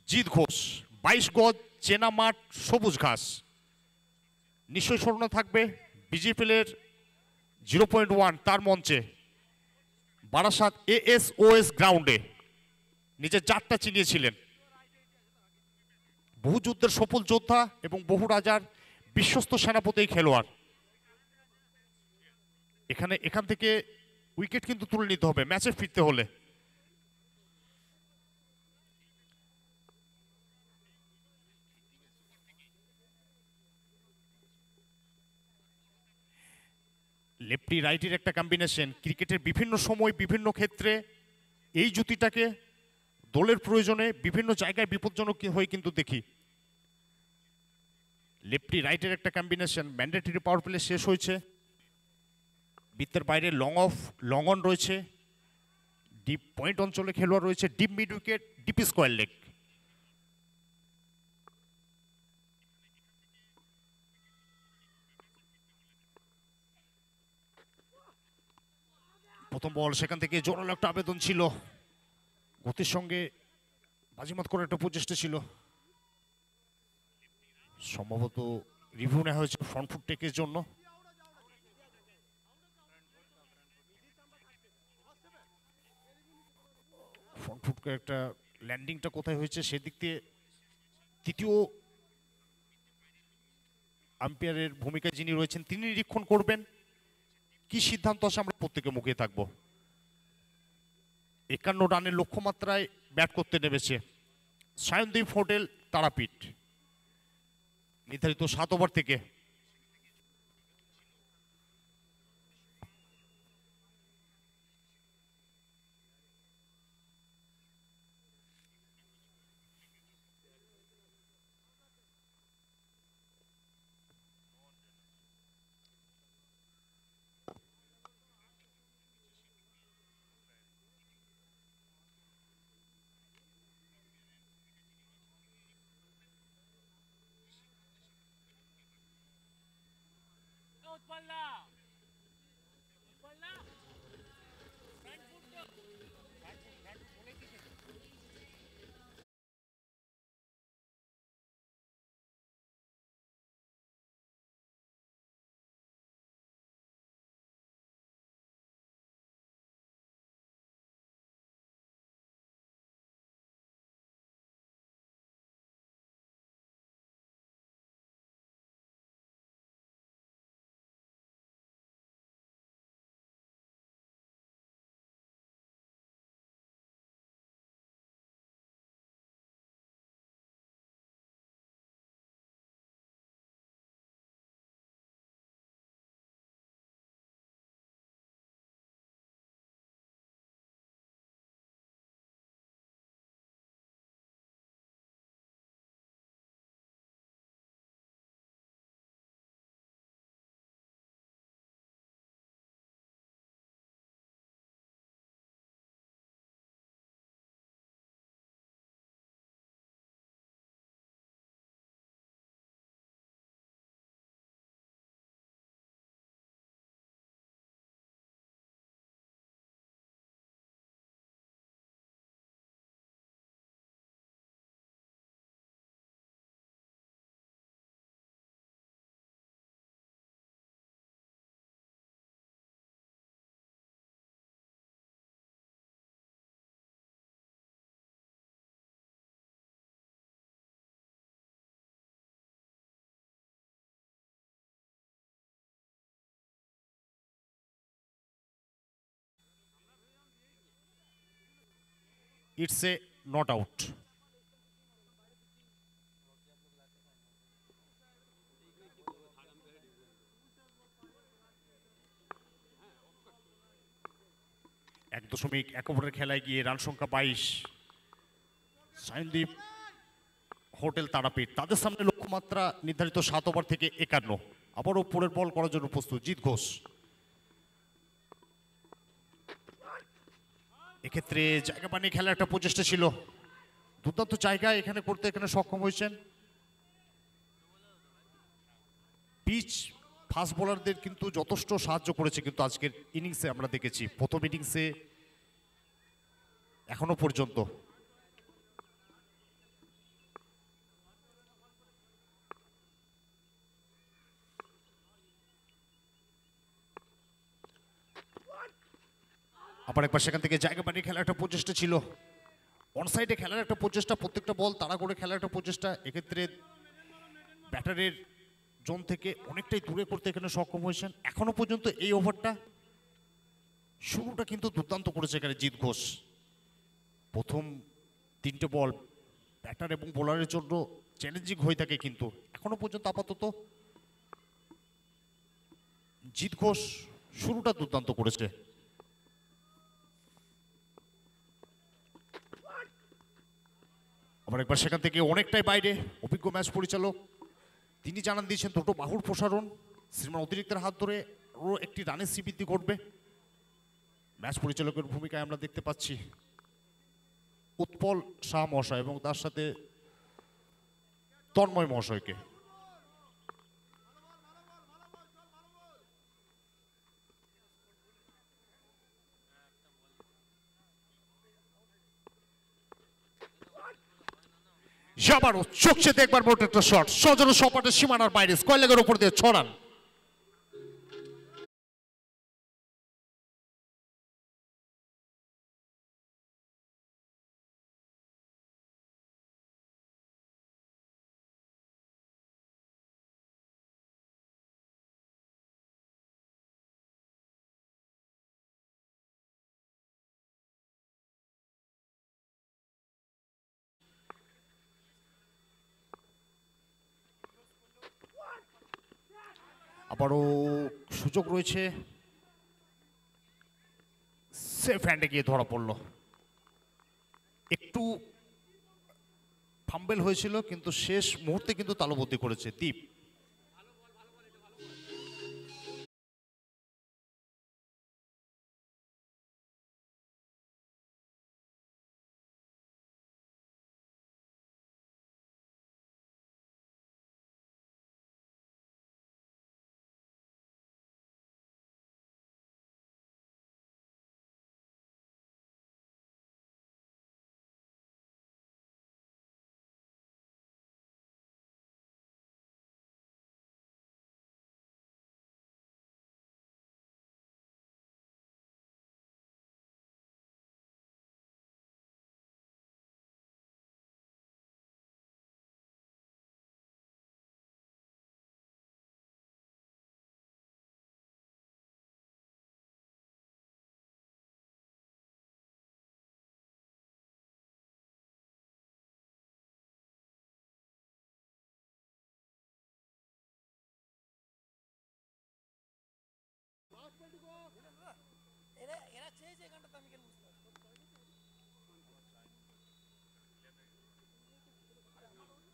জিৎ ঘোষ, 22 গজ, চেনা মাঠ, সবুজ ঘাস। নিশ্চয়ই স্মরণে থাকবে বিজিপিএলের 0.1 তার মঞ্চে বারাসাত ASOS গ্রাউন্ডে নিজের জাতটা চিনিয়েছিলেন। বহু যুদ্ধের সফল যোদ্ধা এবং বহু রাজার বিশ্বস্ত সেনাপতি খেলোয়াড়। এখান থেকে উইকেট কিন্তু তুলে নিতে হবে ম্যাচে ফিরতে হলে। লেফটি রাইটের একটা কম্বিনেশন ক্রিকেটের বিভিন্ন সময় বিভিন্ন ক্ষেত্রে এই জুতিটাকে দলের প্রয়োজনে বিভিন্ন জায়গায় বিপজ্জনক হয়ে কিন্তু দেখি। লেফটি রাইটের একটা কম্বিনেশন ম্যান্ডেটরি পাওয়ার প্লে শেষ হয়েছে, বৃত্তের বাইরে লং অফ লং অন রয়েছে, ডিপ পয়েন্ট অঞ্চলে খেলোয়াড় রয়েছে, deep mid wicket, deep square leg. প্রথম বল সেখান থেকে জোরালো একটা আবেদন ছিল, গতির সঙ্গে বাজিমাত করার একটা প্রচেষ্টা ছিল, সম্ভবত রিভিউ নেওয়া হয়েছে ফ্রন্ট ফুট টেকের জন্য। ফ্রন্ট ফুট একটা ল্যান্ডিংটা কোথায় হয়েছে সেদিক দিয়ে তৃতীয় আম্পায়ারের ভূমিকায় যিনি রয়েছেন তিনি নিরীক্ষণ করবেন, কি সিদ্ধান্ত আসে আমরা প্রত্যেকে মুখে থাকবো। 51 রানের লক্ষ্যমাত্রায় ব্যাট করতে নেমেছে সায়নদীপ হোটেল তারাপীঠ, নির্ধারিত 7 ওভার থেকে। It's a not out. এক দশমিক 1 ওভারের খেলায় গিয়ে রান সংখ্যা 22, সায়নদীপ হোটেল তারাপীঠ তাদের সামনে লক্ষ্যমাত্রা নির্ধারিত 7 ওভার থেকে 51। আবারও পরের বল করার জন্য প্রস্তুত জিৎ ঘোষ। এক্ষেত্রে জায়গা বানিয়ে খেলার একটা প্রচেষ্টা ছিল, দুর্দান্ত জায়গা এখানে করতে সক্ষম হয়েছেন। পিচ ফাস্ট বোলারদের কিন্তু যথেষ্ট সাহায্য করেছে কিন্তু আজকের ইনিংসে আমরা দেখেছি, প্রথম ইনিংসে এখনো পর্যন্ত। আবার একবার সেখান থেকে জায়গা বানিয়ে খেলার একটা প্রচেষ্টা ছিল, অন সাইডে খেলার একটা প্রচেষ্টা, প্রত্যেকটা বল তাড়া করে খেলার একটা প্রচেষ্টা। এক্ষেত্রে ব্যাটারের জোন থেকে অনেকটাই দূরে করতে এখানে সক্ষম হয়েছেন। এখনো পর্যন্ত এই ওভারটা শুরুটা কিন্তু দুর্দান্ত করেছে এখানে জিৎ ঘোষ। প্রথম 3টে বল ব্যাটার এবং বোলারের জন্য চ্যালেঞ্জিং হয়ে থাকে, কিন্তু এখনো পর্যন্ত আপাতত জিৎ ঘোষ শুরুটা দুর্দান্ত করেছে। আবার একবার সেখান থেকে অনেকটাই বাইরে অভিজ্ঞ ম্যাচ পরিচালক তিনি জানান দিয়েছেন দুটো বাহুর প্রসারণ, শ্রীমান অতিরিক্তের হাত ধরে আরও একটি রানের শ্রীবৃদ্ধি ঘটবে। ম্যাচ পরিচালকের ভূমিকায় আমরা দেখতে পাচ্ছি উৎপল শাহ মহাশয় এবং তার সাথে তন্ময় মহাশয়কে। আবারও চোখ চেতে একবার মোট একটা শট, সজল সপাটের সীমানার বাইরে স্কয়ার লেগের উপর দিয়ে 6 রান। আবারও সুযোগ রয়েছে, সেফ হ্যান্ডে গিয়ে ধরা পড়ল। একটু ফাম্বেল হয়েছিল কিন্তু শেষ মুহূর্তে কিন্তু তালুবন্দী করেছে দীপ।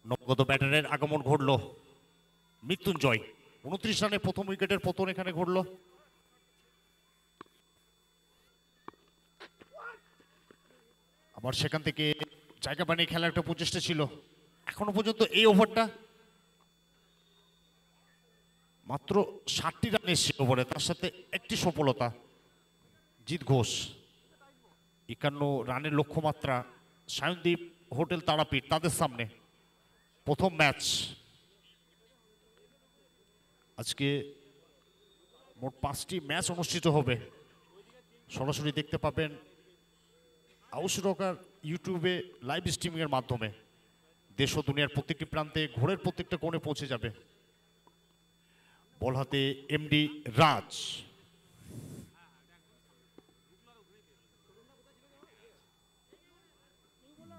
নবগত ব্যাটারের আগমন ঘটলো মৃত্যুঞ্জয়, 29 রানে প্রথম উইকেটের পতন এখানে ঘটলো। আবার সেখান থেকে জায়গা বানিয়ে খেলার একটা প্রচেষ্টা ছিল। এখনো পর্যন্ত এই ওভারটা মাত্র 60টি রান এসেছে ওভারে, তার সাথে একটি সফলতা। জিৎ ঘোষ 51 রানের লক্ষ্যমাত্রা সায়নদীপ হোটেল তারাপীঠ তাদের সামনে। প্রথম ম্যাচ আজকে মোট 5টি ম্যাচ অনুষ্ঠিত হবে, সরাসরি দেখতে পাবেন আউশ রকার ইউটিউবে লাইভ স্ট্রিমিং এর মাধ্যমে। দেশ ও দুনিয়ার প্রত্যেকটি প্রান্তে ঘোরের প্রত্যেকটা কোণে পৌঁছে যাবে। বল হাতে এমডি রাজ,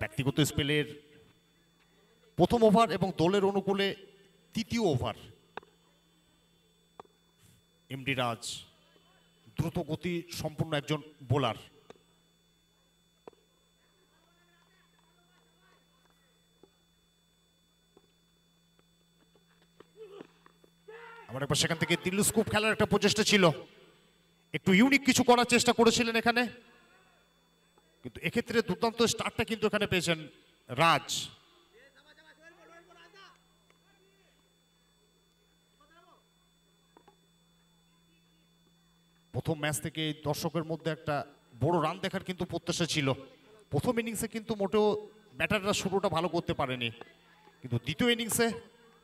ব্যক্তিগত স্পেলের প্রথম ওভার এবং দলের অনুকূলে তৃতীয় ওভার। এমডি রাজ দ্রুত গতি সম্পূর্ণ একজন বোলার। আবার একবার সেখান থেকে দিল্লু স্কুপ খেলার একটা প্রচেষ্টা ছিল, একটু ইউনিক কিছু করার চেষ্টা করেছিলেন এখানে, কিন্তু এক্ষেত্রে দুর্দান্ত স্টার্টটা কিন্তু এখানে পেয়েছেন রাজ। প্রথম ম্যাচ থেকে দর্শকের মধ্যে একটা বড় রান দেখার কিন্তু প্রত্যাশা ছিল। প্রথম ইনিংসে কিন্তু মোটেও ব্যাটাররা শুরুটা ভালো করতে পারেনি, কিন্তু দ্বিতীয় ইনিংসে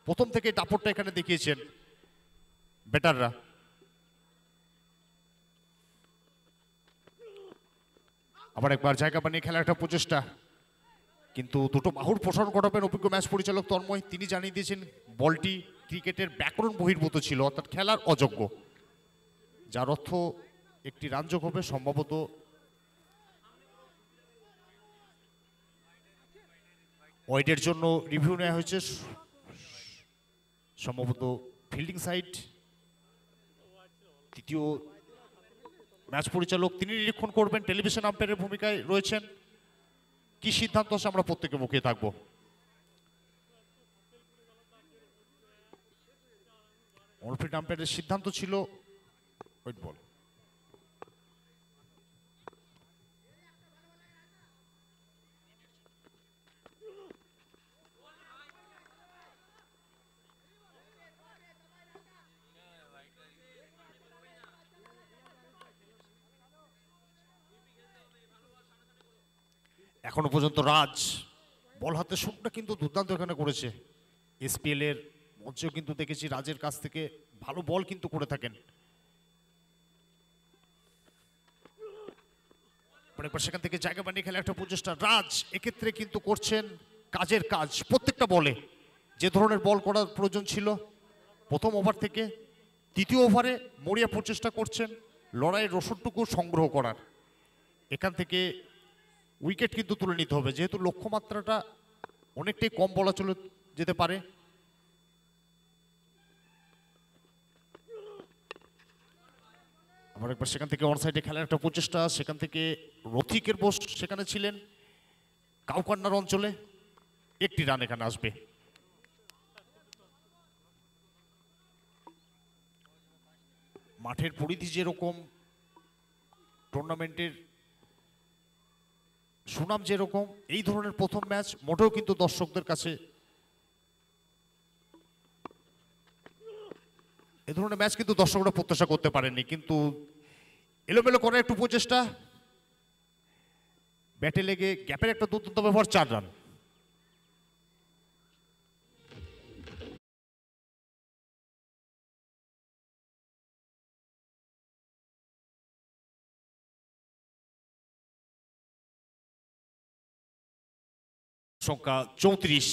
প্রথম থেকে দাপটটা এখানে দেখিয়েছেন ব্যাটাররা। আবার একবার জায়গা বানিয়ে খেলার একটা প্রচেষ্টা, কিন্তু দুটো বাহুর প্রসারণ ঘটাবেন অভিজ্ঞ ম্যাচ পরিচালক তন্ময়। তিনি জানিয়ে দিয়েছেন বলটি ক্রিকেটের ব্যাকরণ বহির্ভূত ছিল, অর্থাৎ খেলার অযোগ্য, যার অর্থ একটি রান যোগ হবে, সম্ভবত ওয়াইডের জন্য রিভিউ নেওয়া হয়েছে, সম্ভবত ফিল্ডিং সাইড। তৃতীয় ম্যাচ পরিচালক তিনি নিরীক্ষণ করবেন, টেলিভিশন আম্পায়ারের ভূমিকায় রয়েছেন। কি সিদ্ধান্ত আসে আমরা প্রত্যেকে মুখিয়ে থাকবো। অনফিল্ড আম্পায়ারের সিদ্ধান্ত ছিল ওয়েট বল। এখনো পর্যন্ত রাজ বল হাতে শুটটা কিন্তু দুর্দান্ত এখানে করেছে। এসপিএল এর মঞ্চেও কিন্তু দেখেছি রাজের কাছ থেকে ভালো বল কিন্তু করে থাকেন। একবার সেখান থেকে জায়গা বানিয়ে খেলে একটা প্রচেষ্টা রাজ এক্ষেত্রে কিন্তু করছেন কাজের কাজ। প্রত্যেকটা বলে যে ধরনের বল করার প্রয়োজন ছিল প্রথম ওভার থেকে তৃতীয় ওভারে মরিয়া প্রচেষ্টা করছেন লড়াইয়ের রসদটুকু সংগ্রহ করার। এখান থেকে উইকেট কিন্তু তুলে নিতে হবে, যেহেতু লক্ষ্যমাত্রাটা অনেকটাই কম বলা চলে যেতে পারে। আবার একবার সেখান থেকে অন সাইডে খেলার একটা প্রচেষ্টা, সেখান থেকে রথিকের বোস সেখানে ছিলেন কাউকান্নার অঞ্চলে। একটি রান এখানে আসবে। মাঠের পরিধি যেরকম, টুর্নামেন্টের সুনাম যেরকম, এই ধরনের প্রথম ম্যাচ মোটেও কিন্তু দর্শকদের কাছে এ ধরনের ম্যাচ কিন্তু দর্শকরা প্রত্যাশা করতে পারেননি। কিন্তু এলোমেলো করার একটু প্রচেষ্টা, ব্যাটে লেগে গ্যাপের একটা দুর্দান্ত ব্যবহার, 4 রান। সংখ্যা 34।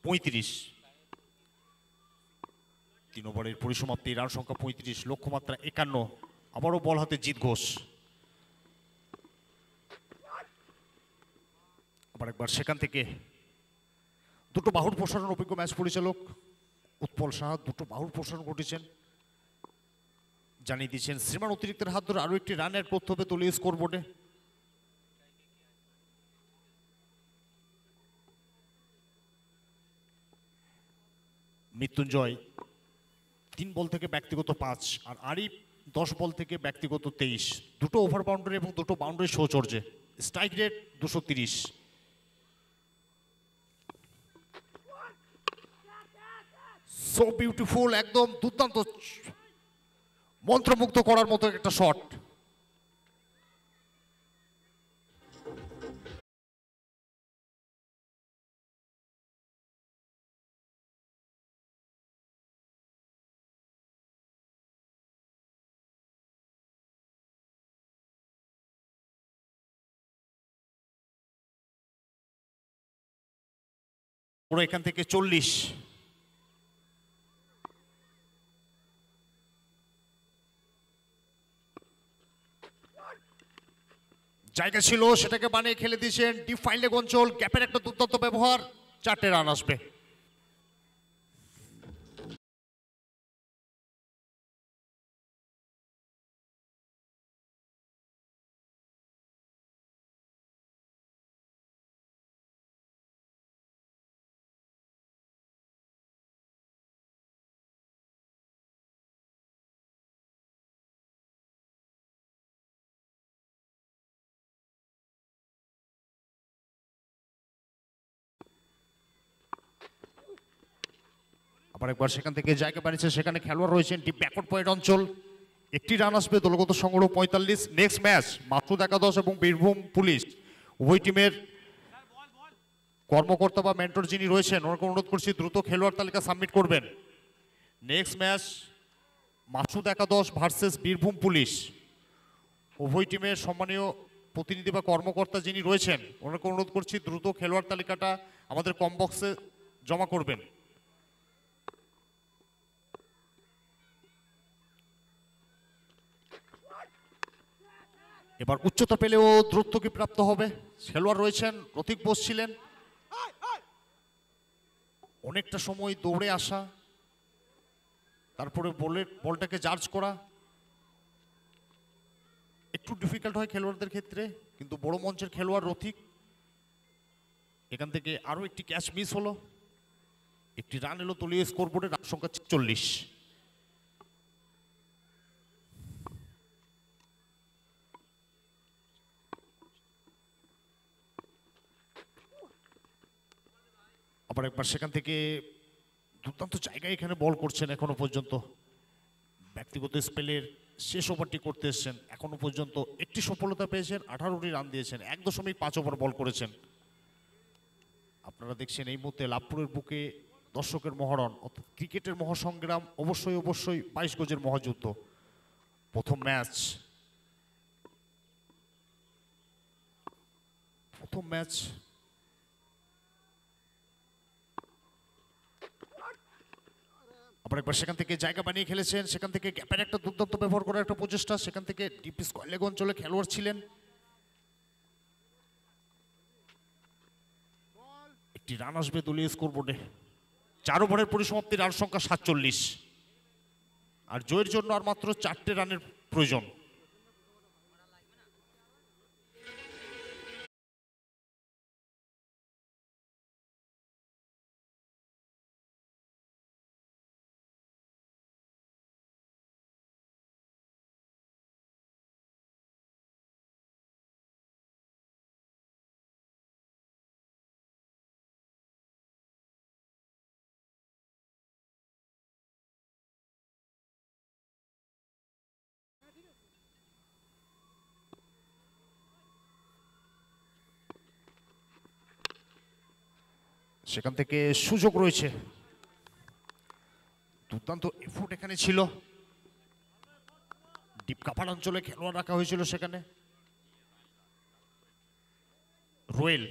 পঁয়ত্রিশ। 3 ওভারের পরিসমাপ্তি, রান সংখ্যা 35, লক্ষ্যমাত্রা 51। আবারও বল হাতে জিৎ ঘোষ। আবার একবার সেখান থেকে দুটো বাহুর প্রসারণ, অভিজ্ঞ ম্যাচ পরিচালক উৎপল সাহা দুটো বাহুর প্রসারণ ঘটেছেন, জানিয়ে দিয়েছেন শ্রীমান অতিরিক্তের হাত ধরে আরো একটি রান অ্যাড করতে হবে দলীয় স্কোরবোর্ডে। মৃত্যুঞ্জয় 3 বল থেকে ব্যক্তিগত 5, আর আরিফ 10 বল থেকে ব্যক্তিগত 23। দুটো ওভার বাউন্ডারি এবং দুটো বাউন্ডারি সৌচর্যে। Strike rate 230। সো বিউটিফুল, একদম দুর্দান্ত, মন্ত্রমুগ্ধ করার মতো একটা শট। পুরো এখান থেকে 40। জায়গা ছিল সেটাকে বানিয়ে খেলে দিয়েছেন ডিপ ফাইন লেগ অঞ্চল, গ্যাপের একটা দুর্দান্ত ব্যবহার, 4টে রান আসবে। আবার একবার সেখান থেকে জায়গা বানিয়েছে, সেখানে খেলোয়াড় রয়েছেন ডিপ ব্যাকওয়ার্ড পয়েন্ট অঞ্চল। একটি রান আসবে, দলগত সংগ্রহ 45। নেক্সট ম্যাচ মাসুদ একাদশ এবং বীরভূম পুলিশ উভয় টিমের কর্মকর্তা বা মেন্টর যিনি রয়েছেন ওনাকে অনুরোধ করছি দ্রুত খেলোয়াড় তালিকা সাবমিট করবেন। নেক্সট ম্যাচ মাসুদ একাদশ ভার্সেস বীরভূম পুলিশ উভয় টিমের সম্মানীয় প্রতিনিধি বা কর্মকর্তা যিনি রয়েছেন ওনাকে অনুরোধ করছি দ্রুত খেলোয়াড় তালিকাটা আমাদের কম বক্সে জমা করবেন। এবার উচ্চতা পেলেও দ্রুত কি প্রাপ্ত হবে? খেলোয়াড় রয়েছেন, রতিক বোস ছিলেন, অনেকটা সময় দৌড়ে আসা, তারপরে বলটাকে জাজ করা একটু ডিফিকাল্ট হয় খেলোয়াড়দের ক্ষেত্রে, কিন্তু বড় মঞ্চের খেলোয়াড় রতিক। এখান থেকে আরো একটি ক্যাচ মিস হলো, একটি রান এলো দলীয় স্কোরবোর্ডে, রান সংখ্যা 46। আবার একবার সেখান থেকে দুর্দান্ত জায়গায় এখানে বল করছেন এখনো পর্যন্ত, ব্যক্তিগত স্পেলের শেষ ওভারটি করতে এসেছেন, এখনো পর্যন্ত একটি সফলতা পেয়েছেন, 18টি রান দিয়েছেন, 1.5 ওভার বল করেছেন। আপনারা দেখছেন এই মুহূর্তে লাভপুরের বুকে দর্শকের মহরণ, অর্থাৎ ক্রিকেটের মহাসংগ্রাম, অবশ্যই 22 গজের মহাযুদ্ধ। প্রথম ম্যাচ আবার একবার সেখান থেকে জায়গা বানিয়ে খেলেছেন, সেখান থেকে গ্যাপের একটা দুর্দান্ত ব্যবহার করার একটা প্রচেষ্টা, সেখান থেকে ডিপ স্কয়ার লেগ অঞ্চলে খেলোয়াড় ছিলেন, একটি রান আসবে দলীয় স্কোরবোর্ডে। 4 ওভারের পরিসমাপ্তি, রান সংখ্যা 47, আর জয়ের জন্য আর মাত্র 4টে রানের প্রয়োজন। সেখান থেকে সুযোগ রয়েছে, দুর্দান্ত এফোর্ট এখানে ছিল, ডিপ কাপার অঞ্চলে খেলোয়াড় রাখা হয়েছিল, সেখানে রোয়েল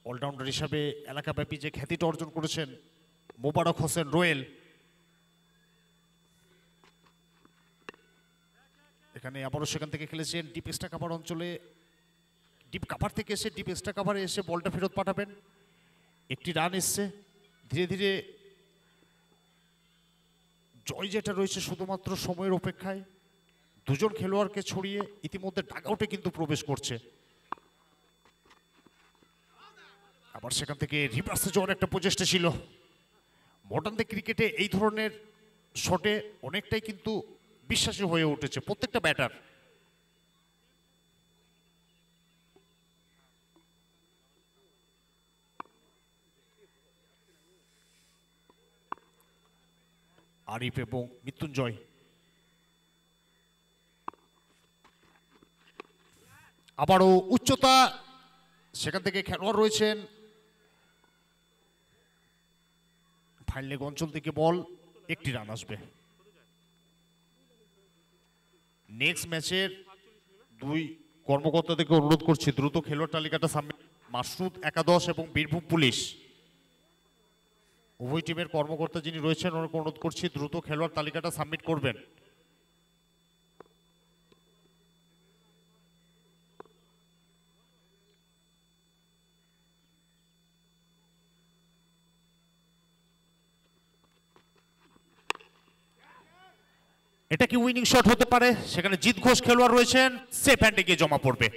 অলরাউন্ডার হিসাবে এলাকাব্যাপী যে খ্যাতিটা অর্জন করেছেন মোবারক হোসেন রোয়েল, এখানে আবারও সেখান থেকে খেলেছেন ডিপ এক্সট্রা কাভার অঞ্চলে, ডিপ কাভার থেকে এসে ডিপ এক্সট্রা কাভারে এসে বলটা ফেরত পাঠাবেন। একটি রান এসছে, ধীরে ধীরে জয় যেটা রয়েছে শুধুমাত্র সময়ের অপেক্ষায়। দুজন খেলোয়াড়কে ছড়িয়ে ইতিমধ্যে ডাগআউটে কিন্তু প্রবেশ করছে। আবার সেখান থেকে রিভার্সে যাওয়ার একটা প্রচেষ্টা ছিল। মডার্ন ডে ক্রিকেটে এই ধরনের শটে অনেকটাই কিন্তু বিশ্বাসী হয়ে উঠেছে প্রত্যেকটা ব্যাটার। আরিফ এবং মৃত্যুঞ্জয়, আবারও উচ্চতা, সেখান থেকে খেলোয়াড় রয়েছেন, ফাইন লেগ অঞ্চল থেকে বল, একটি রান আসবে। নেক্সট ম্যাচের 2 কর্মকর্তাদেরকে অনুরোধ করছি দ্রুত খেলোয়াড় তালিকাটা সাবমিট। মাসুদ একাদশ এবং বীরভূম পুলিশ উভয় টিমের কর্মকর্তা যিনি রয়েছেন ওনাকে অনুরোধ করছি দ্রুত খেলোয়াড় তালিকাটা সাবমিট করবেন। এটা কি উইনিং শট হতে পারে? সেখানে জিৎ ঘোষ খেলোয়াড় রয়েছেন, সেফ হ্যান্ডে গিয়ে জমা পড়বে।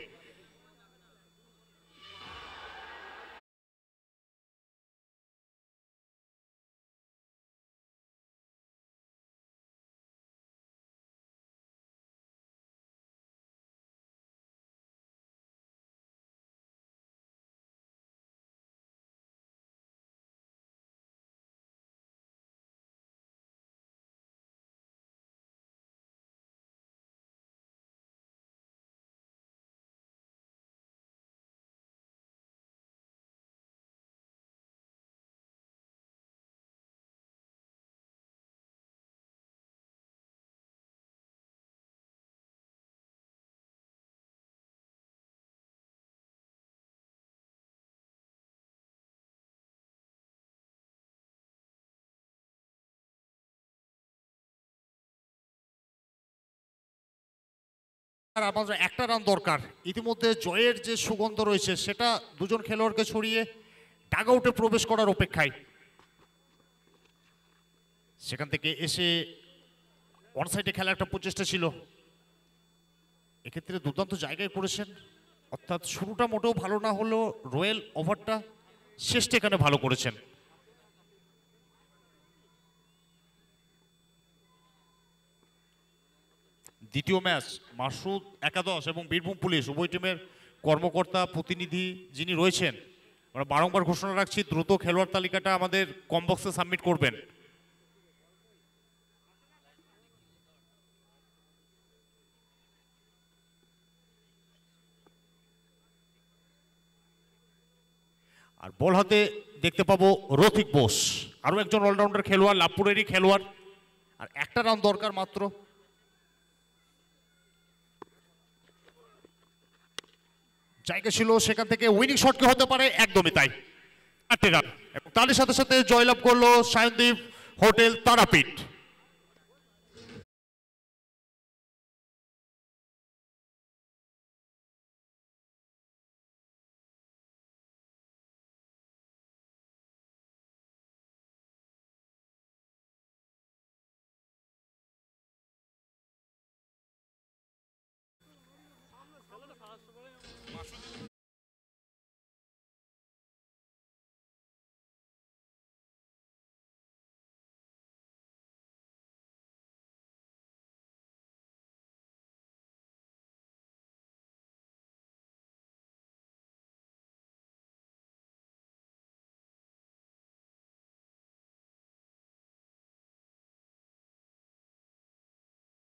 আর আমাদের একটা রান দরকার। ইতিমধ্যে জয়ের যে সুগন্ধ রয়েছে সেটা দুজন খেলোয়াড়কে ছড়িয়ে ডাগ আউটে প্রবেশ করার অপেক্ষায়। সেখান থেকে এসে ওয়ান সাইডে খেলার একটা প্রচেষ্টা ছিল, এক্ষেত্রে দুর্দান্ত জায়গায় করেছেন। অর্থাৎ শুরুটা মোটেও ভালো না হলেও রয়্যাল ওভারটা শেষটা এখানে ভালো করেছেন। দ্বিতীয় ম্যাচ মাসুদ একাদশ এবং বীরভূম পুলিশ উভয় টিমের কর্মকর্তা প্রতিনিধি যিনি রয়েছেন, আমরা বারংবার ঘোষণা রাখছি দ্রুত খেলোয়াড় তালিকাটা আমাদের কমবক্সে সাবমিট করবেন। আর বল হাতে দেখতে পাবো রথিক বোস, আরো একজন অলরাউন্ডার খেলোয়াড়, লাভপুরেরই খেলোয়াড়। আর একটা রান দরকার মাত্র। জায়গা ছিল, সেখান থেকে উইনিং শট কি হতে পারে, একদমই তাই, 8 রান। এবং তাদের সাথে সাথে জয়লাভ করলো সায়নদীপ হোটেল তারাপীঠ।